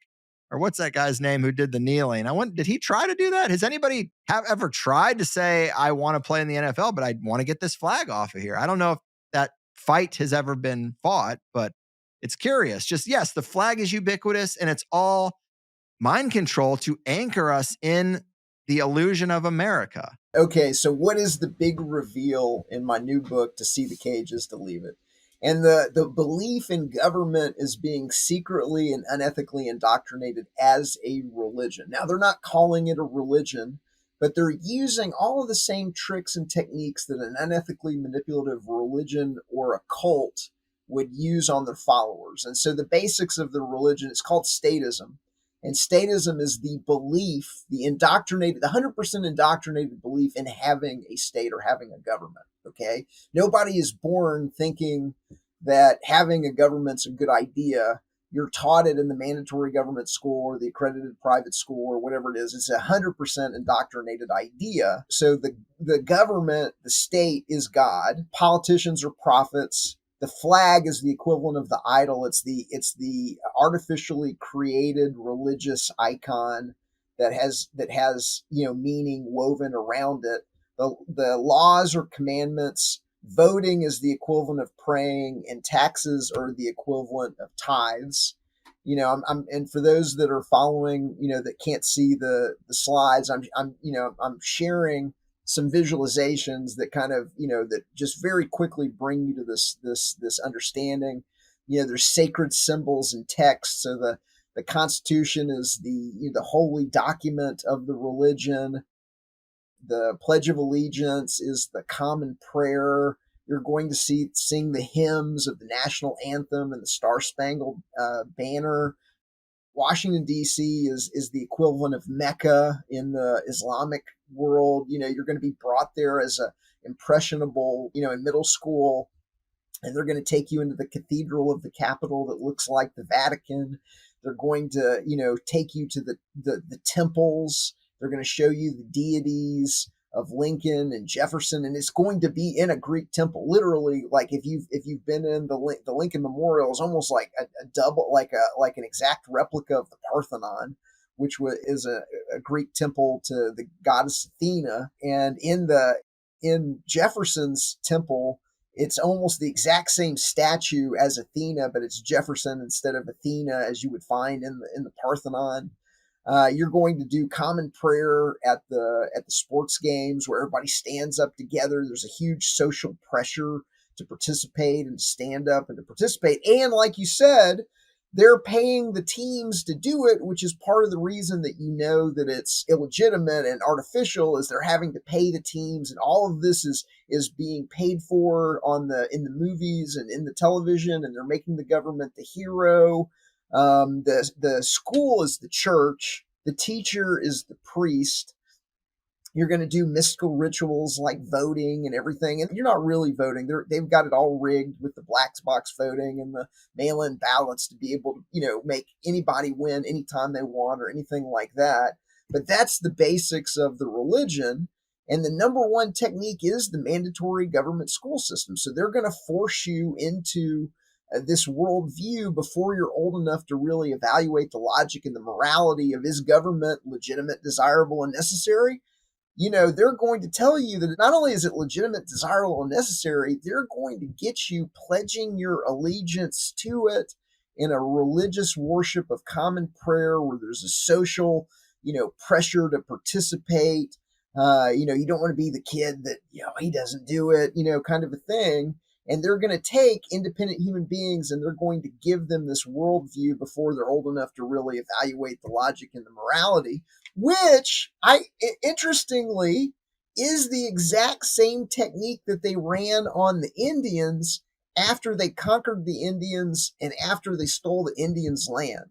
or what's that guy's name who did the kneeling? Did he try to do that? Has anybody ever tried to say, I want to play in the NFL, but I want to get this flag off of here? I don't know if that fight has ever been fought, but it's curious. Just, yes, the flag is ubiquitous and it's all mind control to anchor us in the illusion of America. Okay, so what is the big reveal in my new book, To See the Cage is to Leave It? And the belief in government is being secretly and unethically indoctrinated as a religion. Now, they're not calling it a religion. but they're using all of the same tricks and techniques that an unethically manipulative religion or a cult would use on their followers. And so the basics of the religion, it's called statism. And statism is the belief, the 100% indoctrinated belief in having a state or having a government. Okay. Nobody is born thinking that having a government's a good idea. You're taught it in the mandatory government school or the accredited private school or whatever it is. It's 100% indoctrinated idea. So the government, the state is God. Politicians are prophets. The flag is the equivalent of the idol. It's the artificially created religious icon that has meaning woven around it. The laws or commandments. Voting is the equivalent of praying, and taxes are the equivalent of tithes. And for those that are following, that can't see the slides, I'm sharing some visualizations that kind of, that just very quickly bring you to this understanding. There's sacred symbols and text. So the Constitution is the holy document of the religion. The Pledge of Allegiance is the common prayer. You're going to sing the hymns of the national anthem and the Star Spangled Banner. Washington, D.C. is the equivalent of Mecca in the Islamic world. You're going to be brought there as a impressionable, in middle school, and they're going to take you into the cathedral of the capital that looks like the Vatican. They're going to, take you to the temples. They're going to show you the deities of Lincoln and Jefferson, and it's going to be in a Greek temple. Literally, like if you've been in the Lincoln Memorial, is almost like a double, like an exact replica of the Parthenon, which is a Greek temple to the goddess Athena. And in Jefferson's temple, it's almost the exact same statue as Athena, but it's Jefferson instead of Athena, as you would find in the Parthenon. You're going to do common prayer at the sports games where everybody stands up together. There's a huge social pressure to participate and to stand up and to participate. And like you said, they're paying the teams to do it, which is part of the reason that that it's illegitimate and artificial, is they're having to pay the teams, and all of this is being paid for in the movies and in the television, and they're making the government the hero. The school is the church. The teacher is the priest. You're going to do mystical rituals like voting and everything. And you're not really voting. They've got it all rigged with the black box voting and the mail-in ballots to be able to, make anybody win anytime they want or anything like that. But that's the basics of the religion. And the number one technique is the mandatory government school system. So they're going to force you into this worldview before you're old enough to really evaluate the logic and the morality of, is government legitimate, desirable, and necessary? They're going to tell you that not only is it legitimate, desirable, and necessary, they're going to get you pledging your allegiance to it in a religious worship of common prayer where there's a social, pressure to participate. You don't want to be the kid that, he doesn't do it, kind of a thing. And they're going to take independent human beings and they're going to give them this worldview before they're old enough to really evaluate the logic and the morality, which interestingly is the exact same technique that they ran on the Indians after they conquered the Indians and after they stole the Indians' land.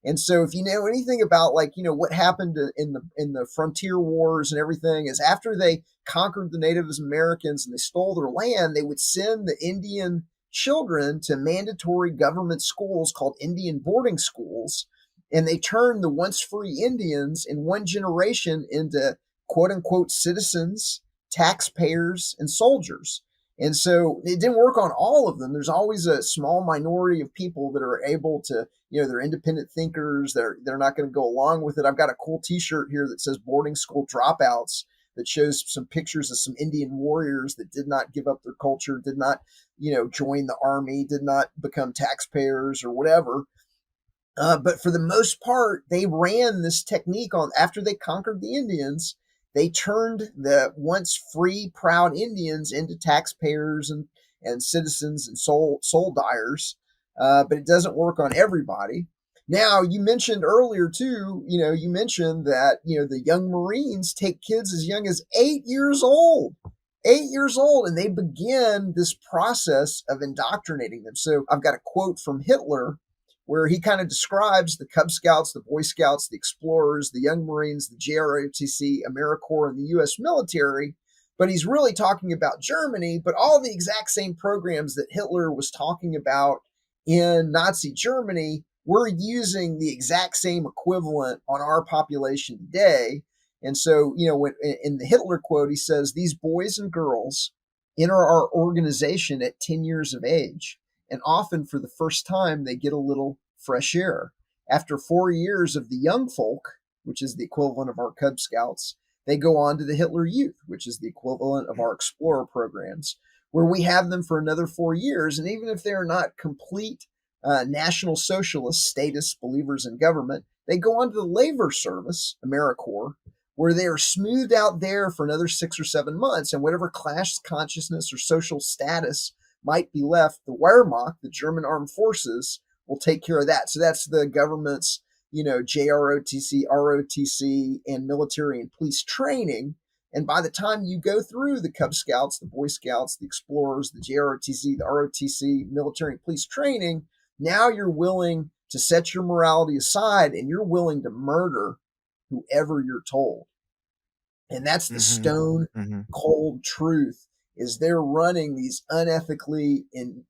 And so if you know anything about what happened in the frontier wars and everything, is after they conquered the Native Americans and they stole their land, they would send the Indian children to mandatory government schools called Indian boarding schools. And they turned the once free Indians in one generation into quote unquote citizens, taxpayers, and soldiers. And so it didn't work on all of them. There's always a small minority of people that are able to, they're independent thinkers. They're not going to go along with it. I've got a cool t-shirt here that says boarding school dropouts that shows some pictures of some Indian warriors that did not give up their culture, did not, join the army, did not become taxpayers or whatever. But for the most part, they ran this technique on after they conquered the Indians. They turned the once free, proud Indians into taxpayers and citizens and soul dyers. But it doesn't work on everybody. Now, you mentioned earlier too, you mentioned that, the young Marines take kids as young as 8 years old. 8 years old, and they begin this process of indoctrinating them. So I've got a quote from Hitler where he kind of describes the Cub Scouts, the Boy Scouts, the Explorers, the Young Marines, the JROTC, AmeriCorps, and the U.S. military. But he's really talking about Germany, but all the exact same programs that Hitler was talking about in Nazi Germany, we're using the exact same equivalent on our population today. And so, when in the Hitler quote, he says, these boys and girls enter our organization at 10 years of age. And often for the first time, they get a little fresh air. After 4 years of the young folk, which is the equivalent of our Cub Scouts, they go on to the Hitler Youth, which is the equivalent of our Explorer programs, where we have them for another 4 years. And even if they're not complete National Socialist status believers in government, they go on to the labor service, AmeriCorps, where they are smoothed out there for another 6 or 7 months. And whatever class consciousness or social status might be left, the Wehrmacht, the German armed forces, will take care of that. So that's the government's, JROTC, ROTC, and military and police training. And by the time you go through the Cub Scouts, the Boy Scouts, the Explorers, the JROTC, the ROTC, military and police training, now you're willing to set your morality aside and you're willing to murder whoever you're told. And that's the stone cold truth, is they're running these unethically and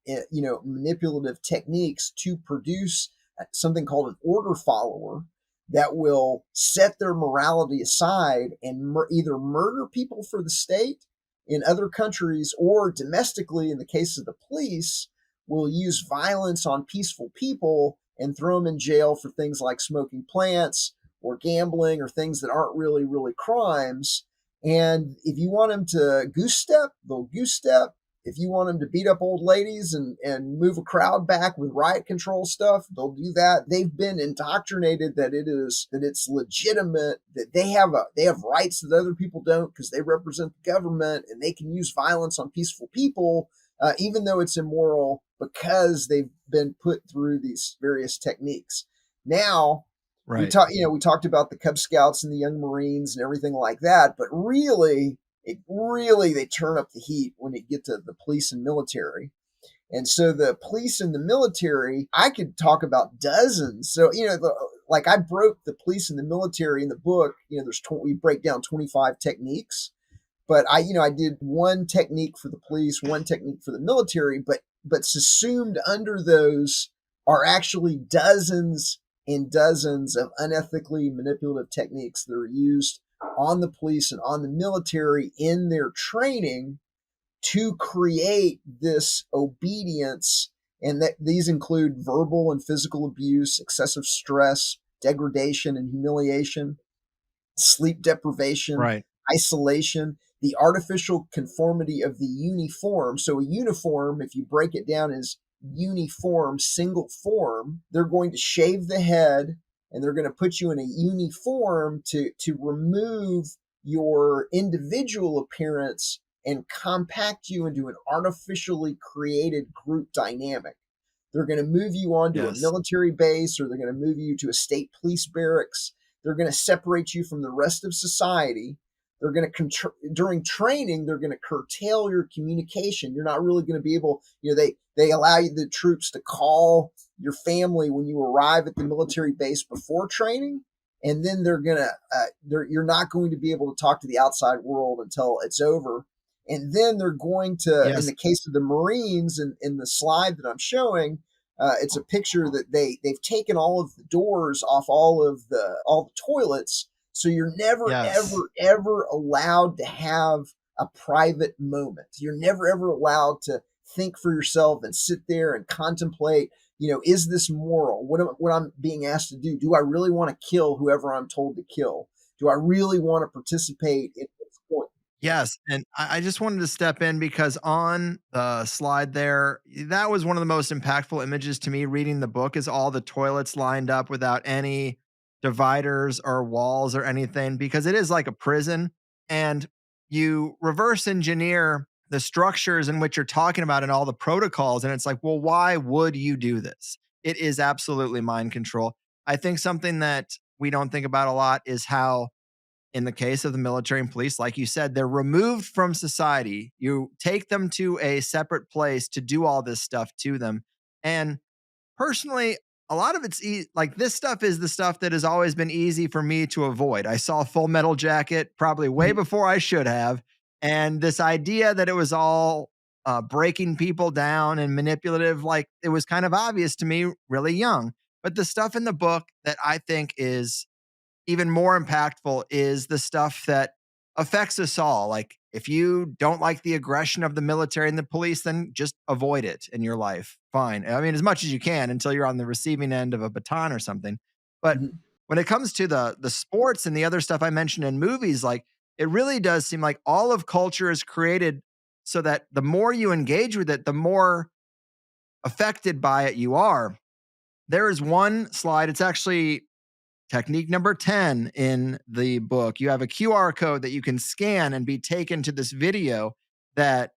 manipulative techniques to produce something called an order follower that will set their morality aside and either murder people for the state in other countries, or domestically, in the case of the police, will use violence on peaceful people and throw them in jail for things like smoking plants or gambling or things that aren't really, really crimes. And if you want them to goose step, they'll goose step. If you want them to beat up old ladies and move a crowd back with riot control stuff, they'll do that. They've been indoctrinated that it's legitimate, that they have rights that other people don't because they represent the government, and they can use violence on peaceful people, even though it's immoral, because they've been put through these various techniques. Now, right. We talked about the Cub Scouts and the Young Marines and everything like that, but really, they turn up the heat when it get to the police and military. And so the police and the military, I could talk about dozens. So, like I broke the police and the military in the book. We break down 25 techniques, but I did one technique for the police, one technique for the military, but subsumed under those are actually dozens and dozens of unethically manipulative techniques that are used on the police and on the military in their training to create this obedience. And that these include verbal and physical abuse, excessive stress, degradation and humiliation, sleep deprivation, right. isolation, the artificial conformity of the uniform. So a uniform, if you break it down, is uniform, single form. They're going to shave the head and they're going to put you in a uniform to remove your individual appearance and compact you into an artificially created group dynamic. They're going to move you onto a military base, or they're going to move you to a state police barracks. They're going to separate you from the rest of society. They're going to, during training, they're going to curtail your communication. You're not really going to be able, they allow the troops to call your family when you arrive at the military base before training. And then you're not going to be able to talk to the outside world until it's over. And then they're going to, in the case of the Marines, in the slide that I'm showing, it's a picture that they've taken all of the doors off all the toilets. So you're never, ever allowed to have a private moment. You're never, ever allowed to think for yourself and sit there and contemplate, is this moral? What I'm being asked to do? Do I really want to kill whoever I'm told to kill? Do I really want to participate in this point? Yes. And I just wanted to step in because on the slide there, that was one of the most impactful images to me reading the book, is all the toilets lined up without any dividers or walls or anything, because it is like a prison, and you reverse engineer the structures in which you're talking about and all the protocols. And it's like, well, why would you do this? It is absolutely mind control. I think something that we don't think about a lot is how, in the case of the military and police, like you said, they're removed from society. You take them to a separate place to do all this stuff to them. And personally, a lot of it's like this stuff is the stuff that has always been easy for me to avoid. I saw Full Metal Jacket probably way Mhm. before I should have. And this idea that it was all breaking people down and manipulative, like it was kind of obvious to me really young. But the stuff in the book that I think is even more impactful is the stuff that affects us all. Like, if you don't like the aggression of the military and the police, then just avoid it in your life. Fine. I mean, as much as you can until you're on the receiving end of a baton or something. But Mhm. when it comes to the sports and the other stuff I mentioned in movies, like it really does seem like all of culture is created so that the more you engage with it, the more affected by it you are. There is one slide. It's actually technique number 10 in the book. You have a QR code that you can scan and be taken to this video that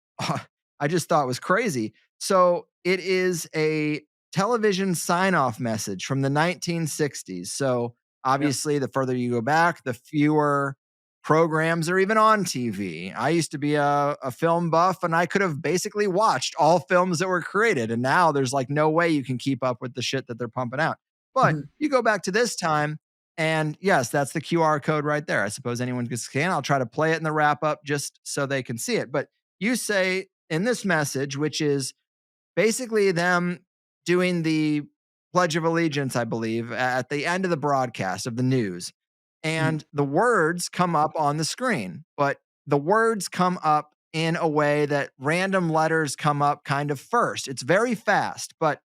I just thought was crazy. So it is a television sign off message from the 1960s. So Yeah. obviously, the further you go back, the fewer programs are even on TV. I used to be a film buff and I could have basically watched all films that were created. And now there's like no way you can keep up with the shit that they're pumping out. But Mhm. you go back to this time, and yes, that's the QR code right there. I suppose anyone can scan. I'll try to play it in the wrap up just so they can see it. But you say in this message, which is basically them doing the Pledge of Allegiance, I believe, at the end of the broadcast of the news. Mhm. And the words come up on the screen, but the words come up in a way that random letters come up kind of first. It's very fast, but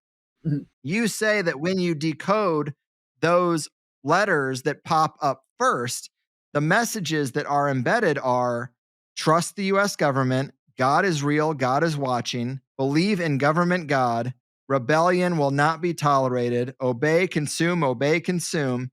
Mhm. you say that when you decode those letters that pop up first, the messages that are embedded are trust the US government, God is real, God is watching, believe in government God, rebellion will not be tolerated, obey, consume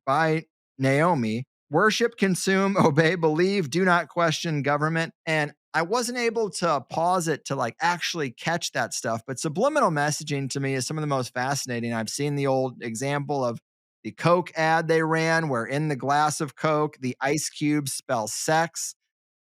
by Naomi, worship, consume, obey, believe, do not question government. And I wasn't able to pause it to like actually catch that stuff, but subliminal messaging to me is some of the most fascinating. I've seen the old example of the Coke ad they ran where in the glass of Coke, the ice cubes spell sex.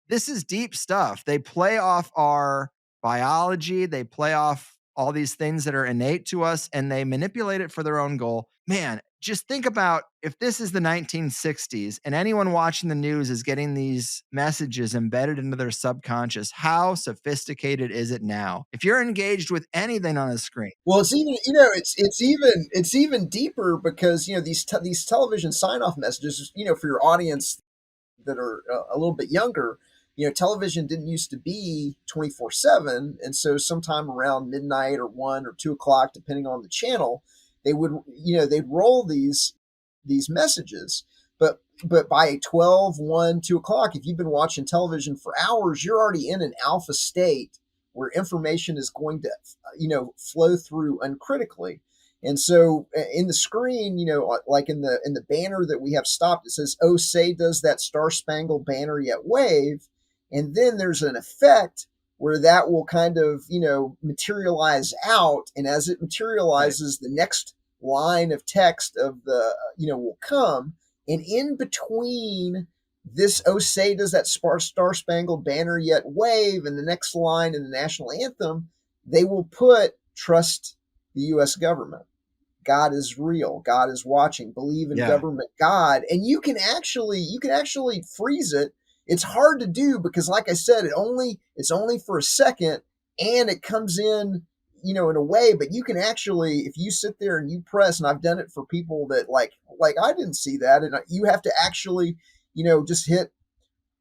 This is deep stuff. They play off our biology, they play off all these things that are innate to us, and they manipulate it for their own goal. Man, just think about if this is the 1960s and anyone watching the news is getting these messages embedded into their subconscious, how sophisticated is it now? If you're engaged with anything on a screen, Well, it's even it's even deeper because these television sign off messages, for your audience that are a little bit younger, television didn't used to be 24/7, and so sometime around midnight or 1 or 2 o'clock, depending on the channel, they'd roll these messages. But by 12, 1, 2 o'clock, if you've been watching television for hours, you're already in an alpha state where information is going to flow through uncritically. And so in the screen, like in the banner that we have stopped, it says, "Oh, say does that Star Spangled Banner yet wave?" And then there's an effect where that will kind of, materialize out. And as it right? materializes, the next line of text of the, will come. And in between this, "Oh, say does that Star Spangled Banner yet wave?" and the next line in the national anthem, they will put "Trust the U.S. government. God is real. God is watching. Believe in Yeah, government God." And you can actually freeze it. It's hard to do because, like I said, it's only for a second, and it comes in, in a way. But you can actually, if you sit there and you press, and I've done it for people that like I didn't see that, and you have to actually, just hit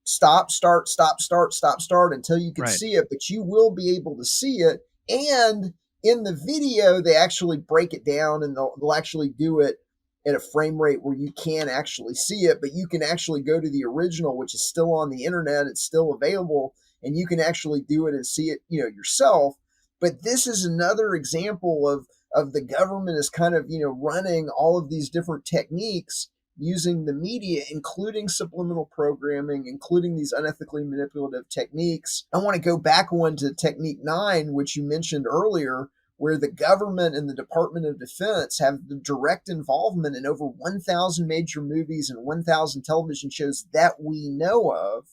stop, start, stop, start, stop, start until you can right. see it, but you will be able to see it. And in the video, they actually break it down, and they'll actually do it at a frame rate where you can actually see it, but you can actually go to the original, which is still on the internet. It's still available, and you can actually do it and see it, yourself. But this is another example of the government is kind of, running all of these different techniques using the media, including subliminal programming, including these unethically manipulative techniques. I want to go back one to technique 9, which you mentioned earlier, where the government and the Department of Defense have the direct involvement in over 1,000 major movies and 1,000 television shows that we know of,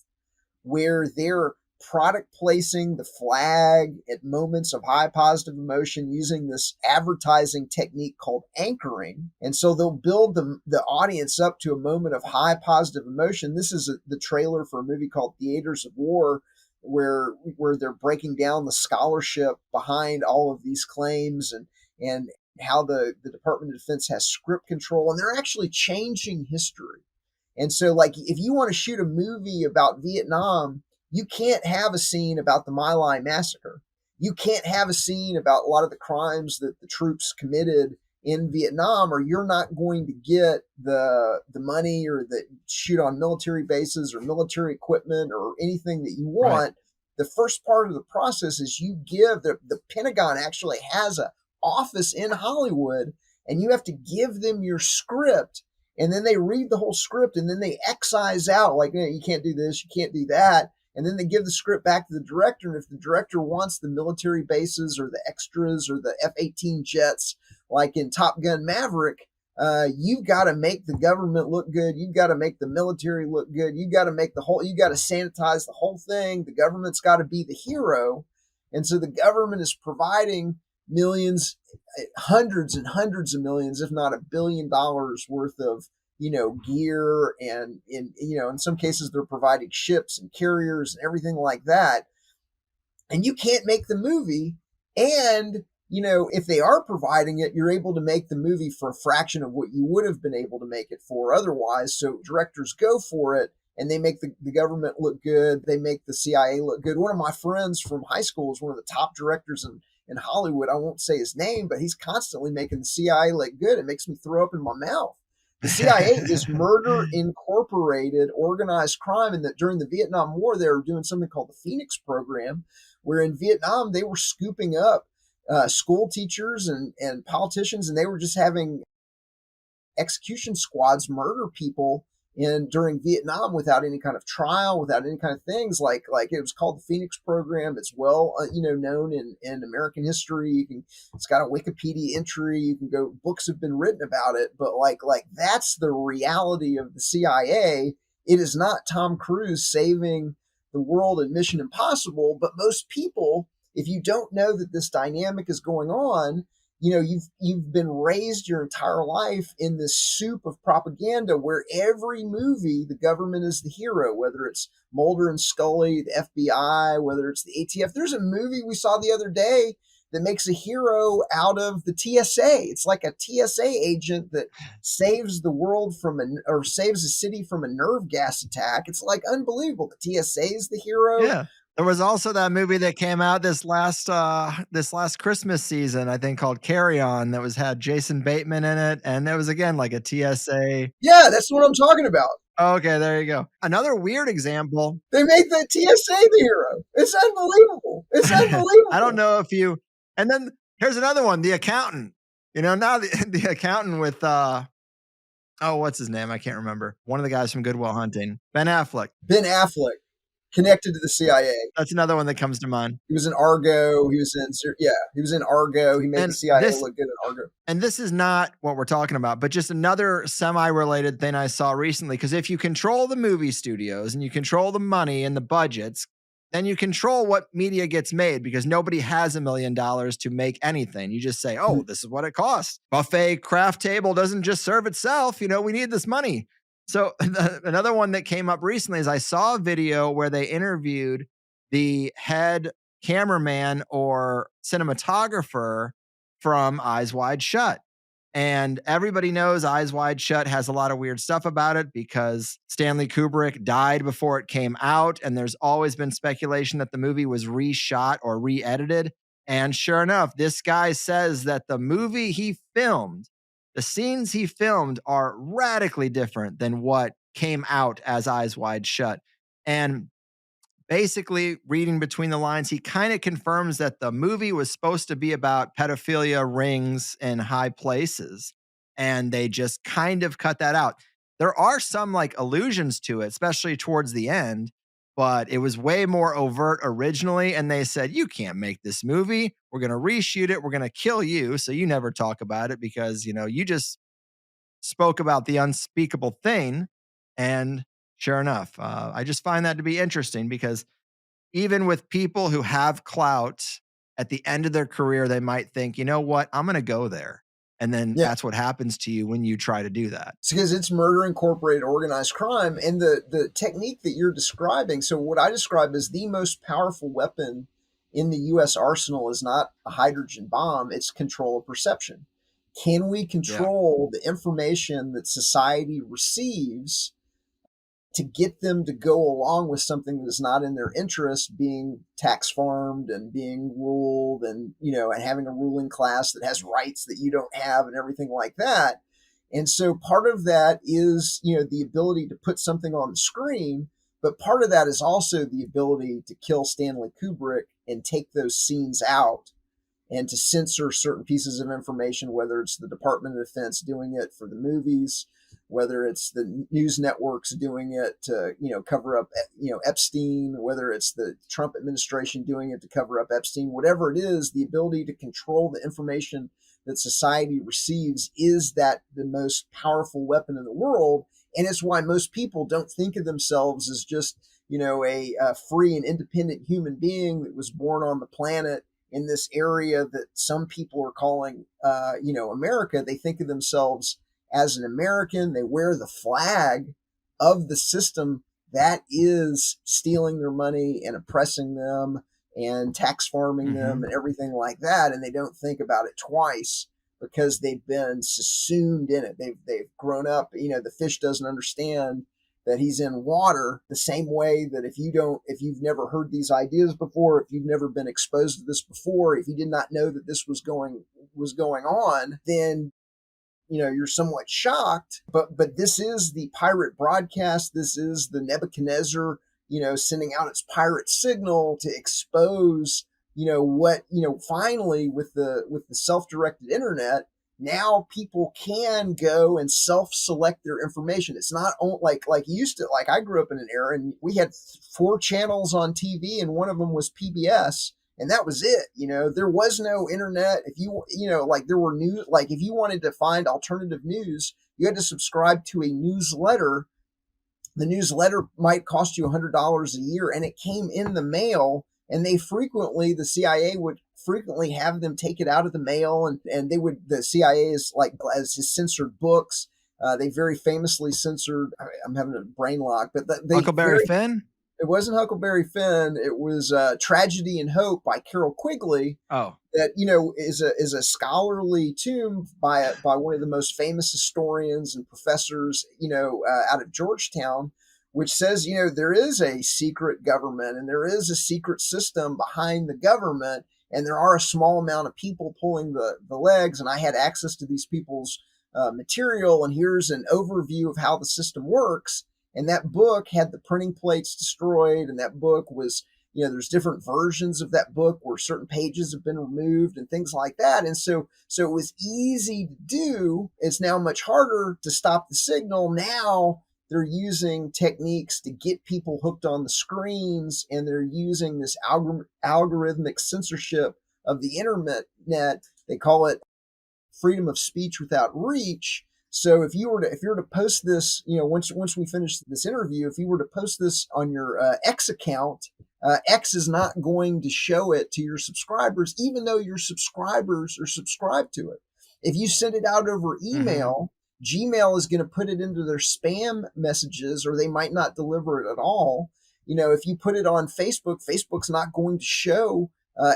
where they're product placing the flag at moments of high positive emotion using this advertising technique called anchoring. And so they'll build the audience up to a moment of high positive emotion. This is the trailer for a movie called Theaters of War, where they're breaking down the scholarship behind all of these claims and how the Department of Defense has script control, and they're actually changing history. And so, like, if you want to shoot a movie about Vietnam, you can't have a scene about the My Lai massacre. You can't have a scene about a lot of the crimes that the troops committed in Vietnam, or you're not going to get the money or the shoot on military bases or military equipment or anything that you want. Right. The first part of the process is you give the Pentagon actually has an office in Hollywood, and you have to give them your script. And then they read the whole script, and then they excise out, like, you can't do this, you can't do that. And then they give the script back to the director. And if the director wants the military bases or the extras or the F-18 jets, like in Top Gun Maverick, you've got to make the government look good. You've got to make the military look good. You got to sanitize the whole thing. The government's got to be the hero. And so the government is providing millions, hundreds and hundreds of millions, if not $1 billion worth of gear, and in some cases they're providing ships and carriers and everything like that. And you can't make the movie. And, if they are providing it, you're able to make the movie for a fraction of what you would have been able to make it for otherwise. So directors go for it, and they make the government look good. They make the CIA look good. One of my friends from high school is one of the top directors in Hollywood. I won't say his name, but he's constantly making the CIA look good. It makes me throw up in my mouth. The CIA is murder incorporated organized crime, and that during the Vietnam War, they were doing something called the Phoenix Program, where in Vietnam, they were scooping up school teachers and politicians, and they were just having execution squads murder people during Vietnam without any kind of trial, without any kind of things. Like it was called the Phoenix Program. It's well known in American history. It's got a Wikipedia entry. You can go, books have been written about it. But like that's the reality of the CIA. It is not Tom Cruise saving the world in Mission Impossible. But most people, if you don't know that this dynamic is going on, you've been raised your entire life in this soup of propaganda where every movie, the government is the hero, whether it's Mulder and Scully, the FBI, whether it's the ATF. There's a movie we saw the other day that makes a hero out of the TSA. It's like a TSA agent that saves the world or saves a city from a nerve gas attack. It's like unbelievable. The TSA is the hero. Yeah. There was also that movie that came out this last Christmas season, I think, called Carry On, that had Jason Bateman in it, and that was again like a TSA. Yeah, that's what I'm talking about. Okay, there you go. Another weird example. They make the TSA the hero. It's unbelievable. It's unbelievable. I don't know if you. And then here's another one, The Accountant. Now the accountant with what's his name? I can't remember. One of the guys from Good Will Hunting, Ben Affleck. Ben Affleck. Connected to the CIA. That's another one that comes to mind. He was in Argo. He was in Argo. He made the CIA look good in Argo. And this is not what we're talking about, but just another semi-related thing I saw recently. Because if you control the movie studios and you control the money and the budgets, then you control what media gets made, because nobody has $1 million to make anything. You just say, oh, this is what it costs. Buffet craft table doesn't just serve itself. We need this money. So another one that came up recently is I saw a video where they interviewed the head cameraman or cinematographer from Eyes Wide Shut. And everybody knows Eyes Wide Shut has a lot of weird stuff about it because Stanley Kubrick died before it came out. And there's always been speculation that the movie was reshot or re-edited. And sure enough, this guy says that the movie he filmed, the scenes he filmed, are radically different than what came out as Eyes Wide Shut. And basically, reading between the lines, he kind of confirms that the movie was supposed to be about pedophilia rings in high places, and they just kind of cut that out. There are some allusions to it, especially towards the end, but it was way more overt originally. And they said, you can't make this movie. We're going to reshoot it. We're going to kill you. So you never talk about it because, you just spoke about the unspeakable thing. And sure enough, I just find that to be interesting because even with people who have clout at the end of their career, they might think, you know what, I'm going to go there. And then Yeah. that's what happens to you when you try to do that. It's because it's murder incorporated organized crime. And the technique that you're describing, so what I describe as the most powerful weapon in the U.S. arsenal is not a hydrogen bomb, it's control of perception. Can we control the information that society receives to get them to go along with something that is not in their interest, being tax farmed and being ruled and, and having a ruling class that has rights that you don't have and everything like that. And so part of that is, the ability to put something on the screen, but part of that is also the ability to kill Stanley Kubrick and take those scenes out and to censor certain pieces of information, whether it's the Department of Defense doing it for the movies, whether it's the news networks doing it to, cover up, Epstein, whether it's the Trump administration doing it to cover up Epstein, whatever it is, the ability to control the information that society receives is that the most powerful weapon in the world. And it's why most people don't think of themselves as just, a free and independent human being that was born on the planet in this area that some people are calling, America. They think of themselves as an American. They wear the flag of the system that is stealing their money and oppressing them and tax farming them and everything like that. And they don't think about it twice because they've been subsumed in it. They've grown up, the fish doesn't understand that he's in water the same way that if you've never heard these ideas before, if you've never been exposed to this before, if you did not know that this was going on, then you're somewhat shocked. But this is the pirate broadcast. This is the Nebuchadnezzar, sending out its pirate signal to expose, what, finally with the self-directed internet, now people can go and self-select their information. It's not like used to, like I grew up in an era and we had 4 channels on TV and one of them was PBS. And that was it. There was no internet. If there were news, like if you wanted to find alternative news, you had to subscribe to a newsletter. The newsletter might cost you $100 a year and it came in the mail. And the CIA would frequently have them take it out of the mail. And the CIA is like, as his censored books, they very famously censored, I'm having a brain lock, but Huckleberry Finn? It wasn't Huckleberry Finn. It was Tragedy and Hope by Carol Quigley. Oh, that is a scholarly tome by one of the most famous historians and professors out of Georgetown, which says there is a secret government and there is a secret system behind the government, and there are a small amount of people pulling the legs. And I had access to these people's material, and here's an overview of how the system works. And that book had the printing plates destroyed. And that book was, there's different versions of that book where certain pages have been removed and things like that. And so it was easy to do. It's now much harder to stop the signal. Now they're using techniques to get people hooked on the screens, and they're using this algorithmic censorship of the internet. They call it freedom of speech without reach. So if you were to post this, once we finish this interview, if you were to post this on your X account, X is not going to show it to your subscribers, even though your subscribers are subscribed to it. If you send it out over email, Gmail is going to put it into their spam messages, or they might not deliver it at all. If you put it on Facebook, Facebook's not going to show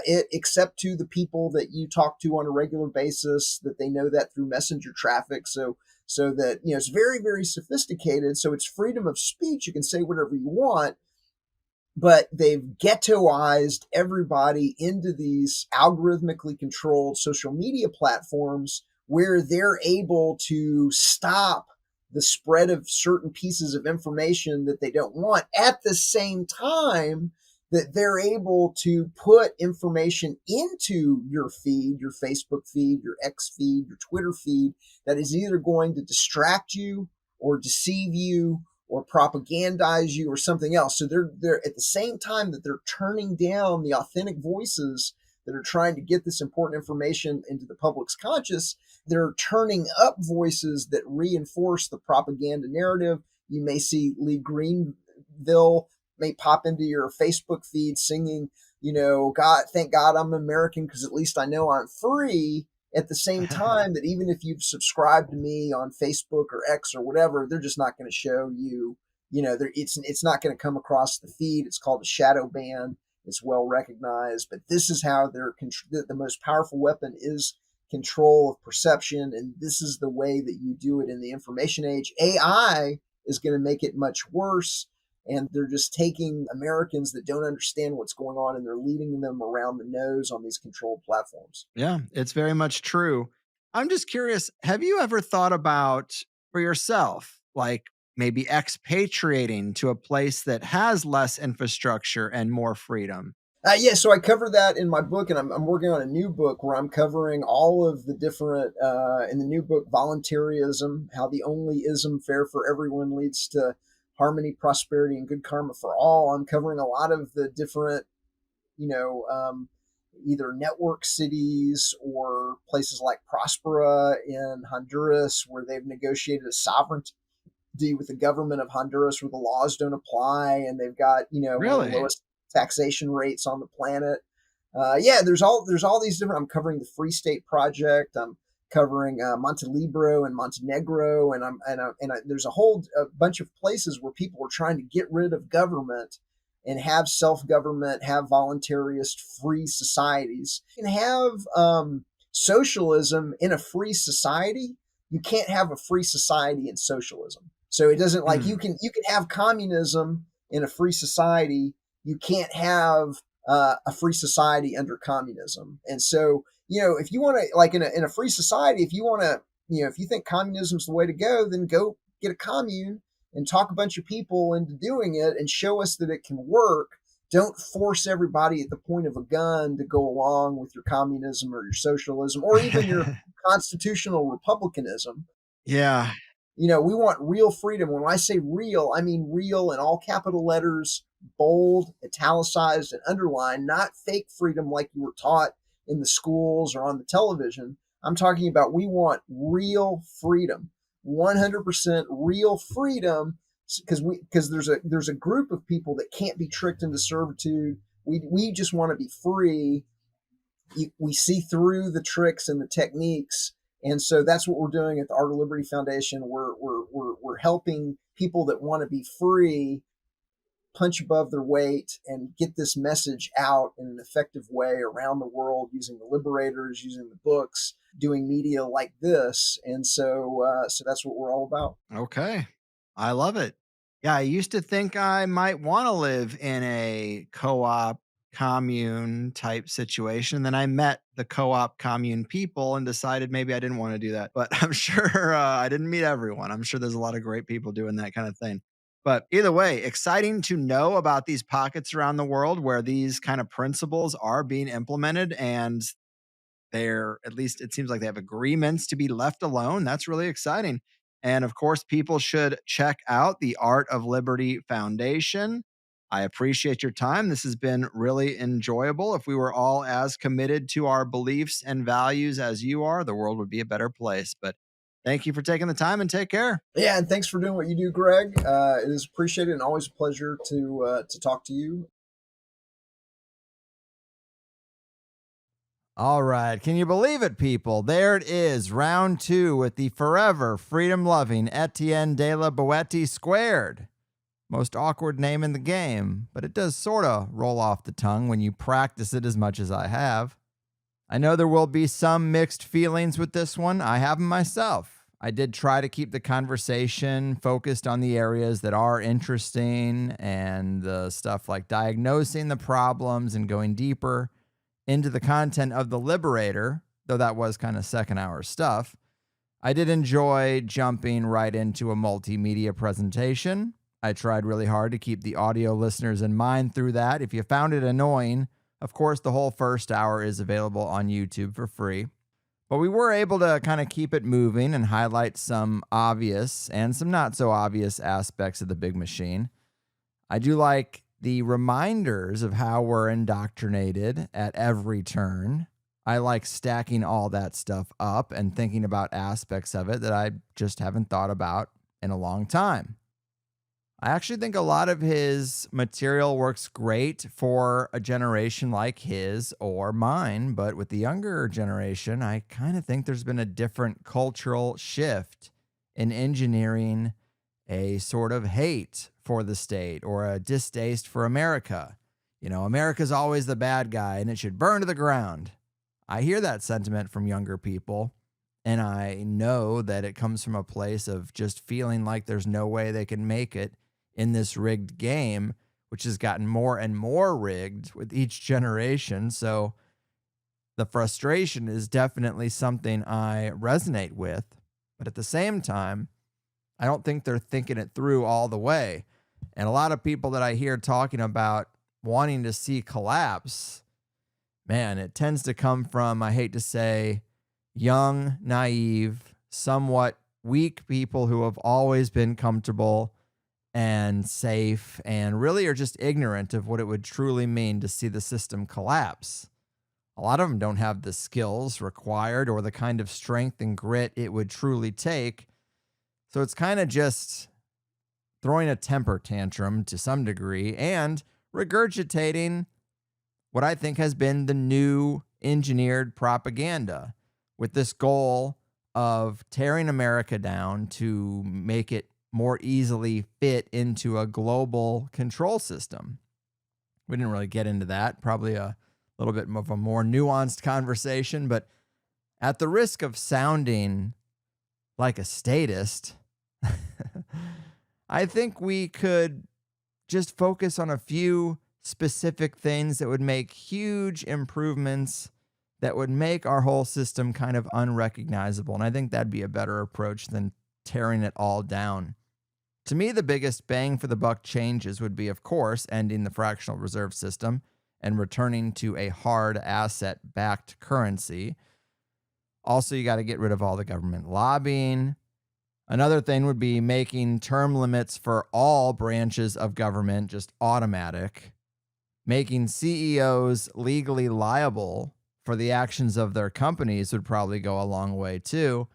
it except to the people that you talk to on a regular basis, that they know that through messenger traffic. So that, it's very, very sophisticated. So it's freedom of speech. You can say whatever you want, but they've ghettoized everybody into these algorithmically controlled social media platforms where they're able to stop the spread of certain pieces of information that they don't want, at the same time that they're able to put information into your feed, your Facebook feed, your X feed, your Twitter feed, that is either going to distract you or deceive you or propagandize you or something else. So they're at the same time that they're turning down the authentic voices that are trying to get this important information into the public's conscious, they're turning up voices that reinforce the propaganda narrative. You may see Lee Greenville may pop into your Facebook feed singing, God, thank God I'm American because at least I know I'm free. At the same time that even if you've subscribed to me on Facebook or X or whatever, they're just not going to show you, it's not going to come across the feed. It's called a shadow ban. It's well recognized, but this is how the most powerful weapon is control of perception. And this is the way that you do it in the information age. AI is going to make it much worse. And they're just taking Americans that don't understand what's going on and they're leading them around the nose on these controlled platforms. Yeah, it's very much true. I'm just curious, have you ever thought about for yourself, like maybe expatriating to a place that has less infrastructure and more freedom? Yeah, so I cover that in my book, and I'm working on a new book where I'm covering all of the different, in the new book, voluntarism, how the only ism fair for everyone leads to harmony, prosperity, and good karma for all. I'm covering a lot of the different, either network cities or places like Prospera in Honduras, where they've negotiated a sovereignty with the government of Honduras where the laws don't apply, and they've got, one of the lowest taxation rates on the planet. There's all these different. I'm covering the Free State Project. I'm covering Montelibro and Montenegro, and there's a bunch of places where people are trying to get rid of government and have self-government, have voluntarist free societies. You can have socialism in a free society. You can't have a free society in socialism. So it doesn't like you can have communism in a free society. You can't have a free society under communism. And so, if you want to, like in a free society, if you want to, if you think communism is the way to go, then go get a commune and talk a bunch of people into doing it and show us that it can work. Don't force everybody at the point of a gun to go along with your communism or your socialism or even your constitutional republicanism. Yeah. We want real freedom. When I say real, I mean real in all capital letters, bold, italicized, and underlined, not fake freedom like you were taught in the schools or on the television. I'm talking about we want real freedom, 100% real freedom, because there's a group of people that can't be tricked into servitude. We just want to be free. We see through the tricks and the techniques. And so that's what we're doing at the Art of Liberty Foundation. We're helping people that want to be free punch above their weight and get this message out in an effective way around the world using the liberators, using the books, doing media like this. And so that's what we're all about. Okay. I love it. Yeah, I used to think I might want to live in a co-op commune type situation. Then I met the co-op commune people and decided maybe I didn't want to do that. But I'm sure I didn't meet everyone. I'm sure there's a lot of great people doing that kind of thing. But either way, exciting to know about these pockets around the world where these kind of principles are being implemented and they're, at least it seems like they have agreements to be left alone. That's really exciting. And of course, people should check out the Art of Liberty Foundation. I appreciate your time. This has been really enjoyable. If we were all as committed to our beliefs and values as you are, the world would be a better place. But thank you for taking the time and take care. Yeah, and thanks for doing what you do, Greg. It is appreciated and always a pleasure to talk to you. All right. Can you believe it, people? There it is, round 2 with the forever freedom-loving Etienne de la Boetie squared. Most awkward name in the game, but it does sort of roll off the tongue when you practice it as much as I have. I know there will be some mixed feelings with this one. I have them myself. I did try to keep the conversation focused on the areas that are interesting and the stuff like diagnosing the problems and going deeper into the content of The Liberator, though that was kind of second hour stuff. I did enjoy jumping right into a multimedia presentation. I tried really hard to keep the audio listeners in mind through that. If you found it annoying, of course, the whole first hour is available on YouTube for free. But we were able to kind of keep it moving and highlight some obvious and some not so obvious aspects of the big machine. I do like the reminders of how we're indoctrinated at every turn. I like stacking all that stuff up and thinking about aspects of it that I just haven't thought about in a long time. I actually think a lot of his material works great for a generation like his or mine, but with the younger generation, I kind of think there's been a different cultural shift in engineering a sort of hate for the state or a distaste for America. You know, America's always the bad guy and it should burn to the ground. I hear that sentiment from younger people, and I know that it comes from a place of just feeling like there's no way they can make it in this rigged game, which has gotten more and more rigged with each generation. So the frustration is definitely something I resonate with. But at the same time, I don't think they're thinking it through all the way. And a lot of people that I hear talking about wanting to see collapse, man, it tends to come from, I hate to say, young, naive, somewhat weak people who have always been comfortable and safe and really are just ignorant of what it would truly mean to see the system collapse. A lot of them don't have the skills required or the kind of strength and grit it would truly take. So it's kind of just throwing a temper tantrum to some degree and regurgitating what I think has been the new engineered propaganda with this goal of tearing America down to make it more easily fit into a global control system. We didn't really get into that, probably a little bit of a more nuanced conversation, but at the risk of sounding like a statist, I think we could just focus on a few specific things that would make huge improvements that would make our whole system kind of unrecognizable. And I think that'd be a better approach than tearing it all down. To me, the biggest bang for the buck changes would be, of course, ending the fractional reserve system and returning to a hard asset-backed currency. Also, you got to get rid of all the government lobbying. Another thing would be making term limits for all branches of government just automatic. Making CEOs legally liable for the actions of their companies would probably go a long way too.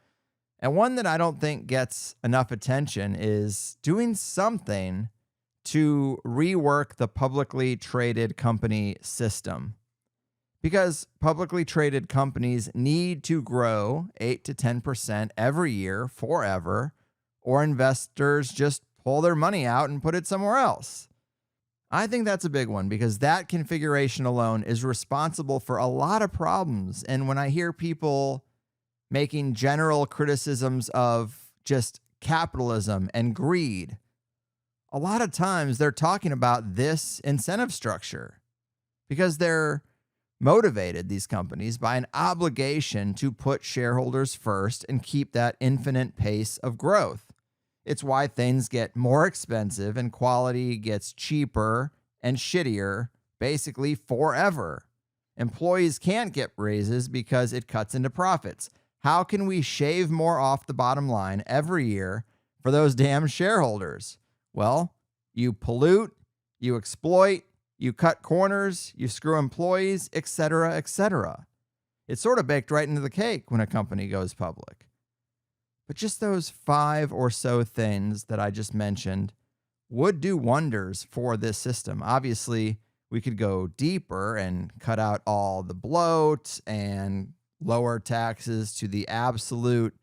And one that I don't think gets enough attention is doing something to rework the publicly traded company system. Because publicly traded companies need to grow 8 to 10% every year forever, or investors just pull their money out and put it somewhere else. I think that's a big one because that configuration alone is responsible for a lot of problems. And when I hear people making general criticisms of just capitalism and greed, a lot of times they're talking about this incentive structure because they're motivated, these companies, by an obligation to put shareholders first and keep that infinite pace of growth. It's why things get more expensive and quality gets cheaper and shittier basically forever. Employees can't get raises because it cuts into profits. How can we shave more off the bottom line every year for those damn shareholders? Well, you pollute, you exploit, you cut corners, you screw employees, etc., etc. It's sort of baked right into the cake when a company goes public. But just those 5 or so things that I just mentioned would do wonders for this system. Obviously, we could go deeper and cut out all the bloat and lower taxes to the absolute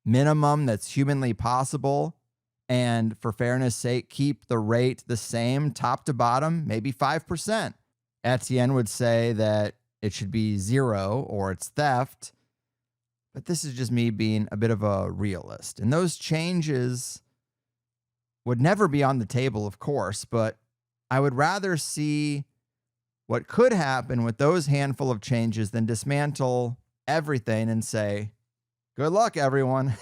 minimum that's humanly possible. And for fairness' sake, keep the rate the same, top to bottom, maybe 5%. Etienne would say that it should be 0 or it's theft. But this is just me being a bit of a realist. And those changes would never be on the table, of course, but I would rather see what could happen with those handful of changes than dismantle everything and say, good luck, everyone.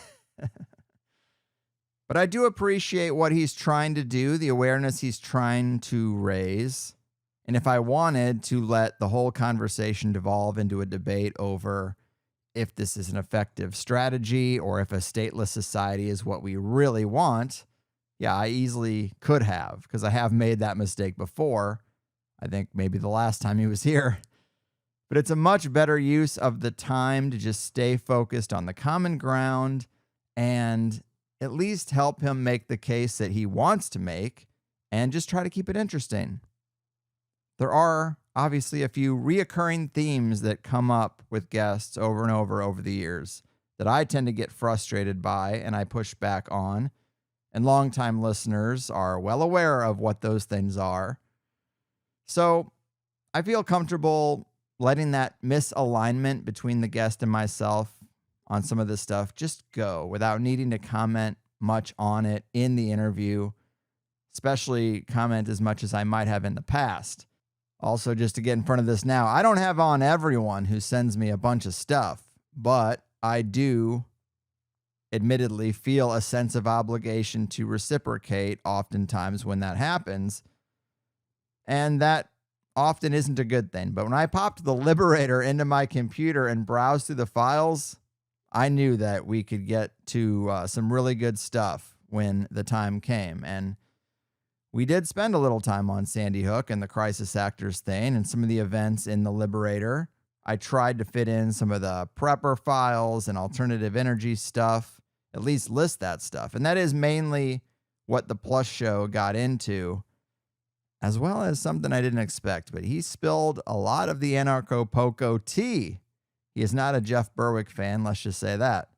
But I do appreciate what he's trying to do, the awareness he's trying to raise. And if I wanted to let the whole conversation devolve into a debate over if this is an effective strategy or if a stateless society is what we really want. Yeah, I easily could have, because I have made that mistake before. I think maybe the last time he was here. But it's a much better use of the time to just stay focused on the common ground and at least help him make the case that he wants to make and just try to keep it interesting. There are obviously a few reoccurring themes that come up with guests over and over the years that I tend to get frustrated by and I push back on. And longtime listeners are well aware of what those things are. So I feel comfortable letting that misalignment between the guest and myself on some of this stuff just go without needing to comment much on it in the interview, especially comment as much as I might have in the past. Also, just to get in front of this now, I don't have on everyone who sends me a bunch of stuff, but I do admittedly feel a sense of obligation to reciprocate oftentimes when that happens. And that often isn't a good thing. But when I popped the Liberator into my computer and browsed through the files, I knew that we could get to some really good stuff when the time came. And we did spend a little time on Sandy Hook and the crisis actors thing and some of the events in the Liberator. I tried to fit in some of the prepper files and alternative energy stuff, at least list that stuff. And that is mainly what the Plus show got into, as well as something I didn't expect. But he spilled a lot of the anarcho-poco tea. He is not a Jeff Berwick fan, let's just say that.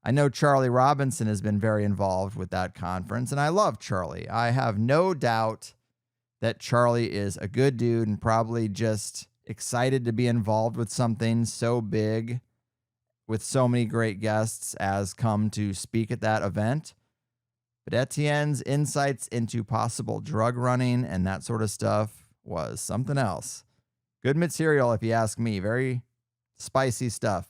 I know Charlie Robinson has been very involved with that conference, and I love Charlie. I have no doubt that Charlie is a good dude and probably just excited to be involved with something so big with so many great guests as come to speak at that event. But Etienne's insights into possible drug running and that sort of stuff was something else. Good material, if you ask me. Very spicy stuff.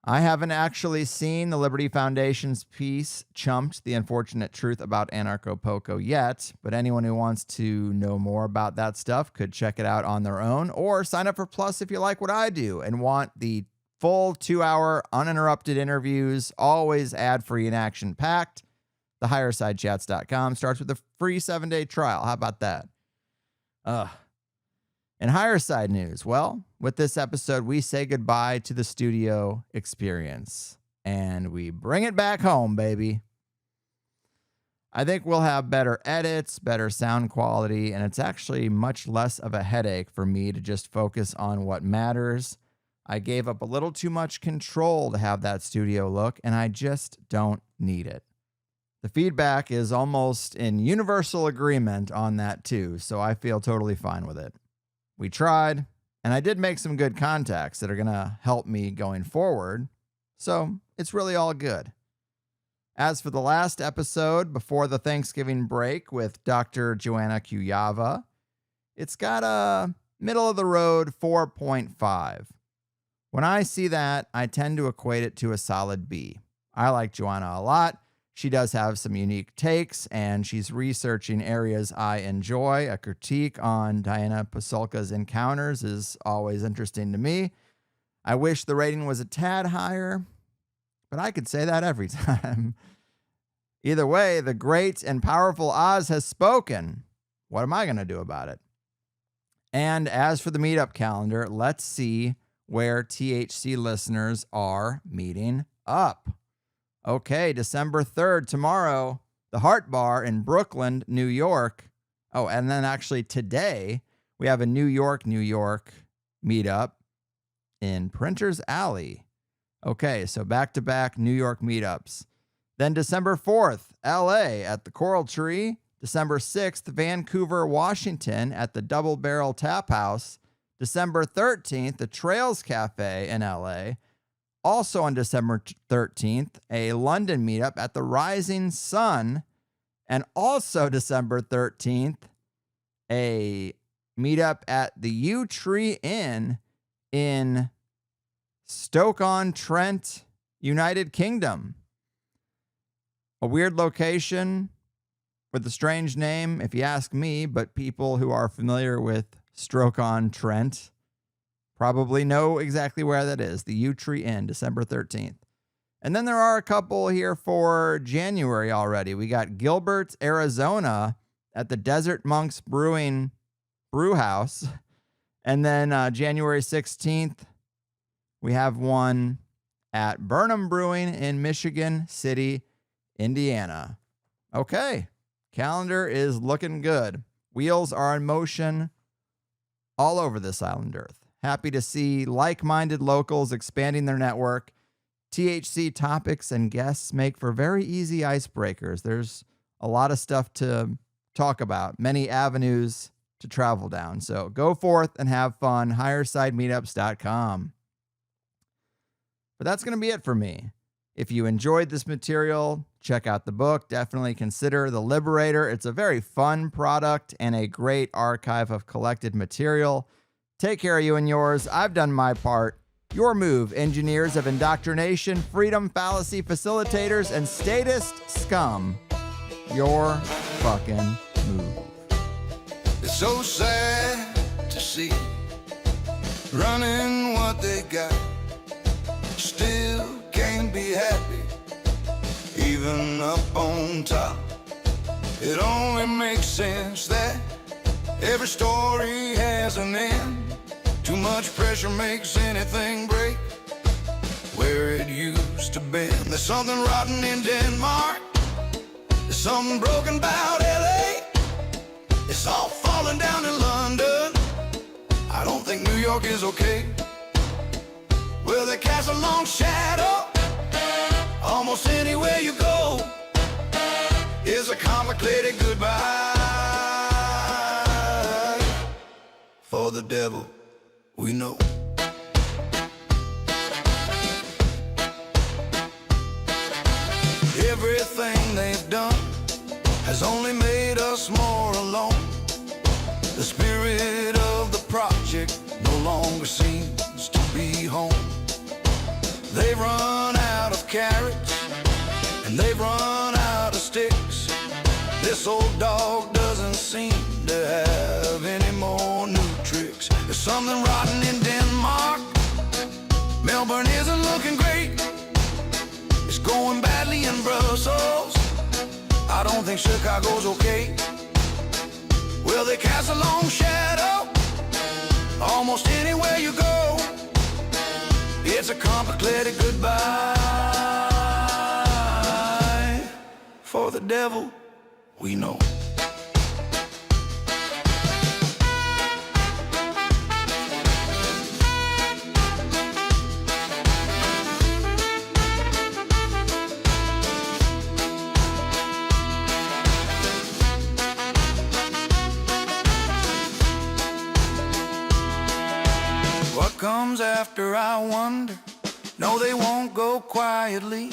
I haven't actually seen the Liberty Foundation's piece, Chumped, The Unfortunate Truth About Anarcho-Poco, yet, but anyone who wants to know more about that stuff could check it out on their own, or sign up for Plus if you like what I do and want the full 2-hour uninterrupted interviews, always ad-free and action-packed. TheHigherSideChats.com starts with a free 7-day trial. How about that? In higher side news, well, with this episode, we say goodbye to the studio experience and we bring it back home, baby. I think we'll have better edits, better sound quality, and it's actually much less of a headache for me to just focus on what matters. I gave up a little too much control to have that studio look, and I just don't need it. The feedback is almost in universal agreement on that too, so I feel totally fine with it. We tried, and I did make some good contacts that are going to help me going forward, so it's really all good. As for the last episode before the Thanksgiving break with Dr. Joanna Kuyava, it's got a middle-of-the-road 4.5. When I see that, I tend to equate it to a solid B. I like Joanna a lot. She does have some unique takes, and she's researching areas I enjoy. A critique on Diana Pasulka's encounters is always interesting to me. I wish the rating was a tad higher, but I could say that every time. Either way, the great and powerful Oz has spoken. What am I going to do about it? And as for the meetup calendar, let's see where THC listeners are meeting up. Okay, December 3rd, tomorrow, the Heart Bar in Brooklyn, New York. Oh, and then actually today, we have a New York meetup in Printer's Alley. Okay, so back-to-back New York meetups. Then December 4th, LA at the Coral Tree. December 6th, Vancouver, Washington at the Double Barrel Tap House. December 13th, the Trails Cafe in LA. Also on December 13th, a London meetup at the Rising Sun. And also December 13th, a meetup at the Yew Tree Inn in Stoke-on-Trent, United Kingdom. A weird location with a strange name, if you ask me, but people who are familiar with Stoke-on-Trent Probably know exactly where that is. The U Tree Inn, December 13th. And then there are a couple here for January already. We got Gilbert, Arizona at the Desert Monks Brewing Brew House. And then January 16th, we have one at Burnham Brewing in Michigan City, Indiana. Okay, calendar is looking good. Wheels are in motion all over this island Earth. Happy to see like-minded locals expanding their network. THC topics and guests make for very easy icebreakers. There's a lot of stuff to talk about, many avenues to travel down. So go forth and have fun. HigherSideMeetups.com. But that's going to be it for me. If you enjoyed this material, check out the book. Definitely consider The Liberator. It's a very fun product and a great archive of collected material. Take care of you and yours. I've done my part. Your move, engineers of indoctrination, freedom, fallacy, facilitators, and statist scum. Your fucking move. It's so sad to see running what they got. Still can't be happy, even up on top. It only makes sense that every story has an end. Too much pressure makes anything break where it used to bend. There's something rotten in Denmark. There's something broken about LA. It's all falling down in London. I don't think New York is okay. Well, they cast a long shadow. Almost anywhere you go is a complicated goodbye for the devil. We know. Everything they've done has only made us more alone. The spirit of the project no longer seems to be home. They've run out of carrots and they've run out of sticks. This old dog doesn't seem to have any more new tricks. There's something rotten in Denmark. Melbourne isn't looking great. It's going badly in Brussels. I don't think Chicago's okay. Well, they cast a long shadow almost anywhere you go. It's a complicated goodbye for the devil. We know. What comes after, I wonder? No, they won't go quietly.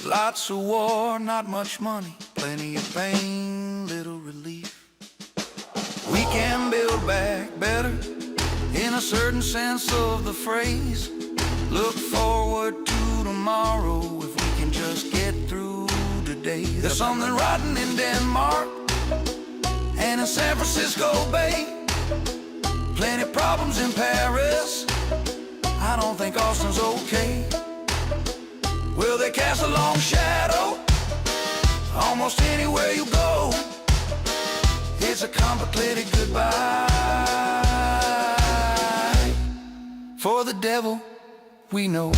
Lots of war, not much money, plenty of pain, little relief. We can build back better, in a certain sense of the phrase. Look forward to tomorrow if we can just get through today. There's something rotten in Denmark and in San Francisco Bay. Plenty problems in Paris. I don't think Austin's okay. Well, they cast a long shadow almost anywhere you go. It's a complicated goodbye for the devil. We know.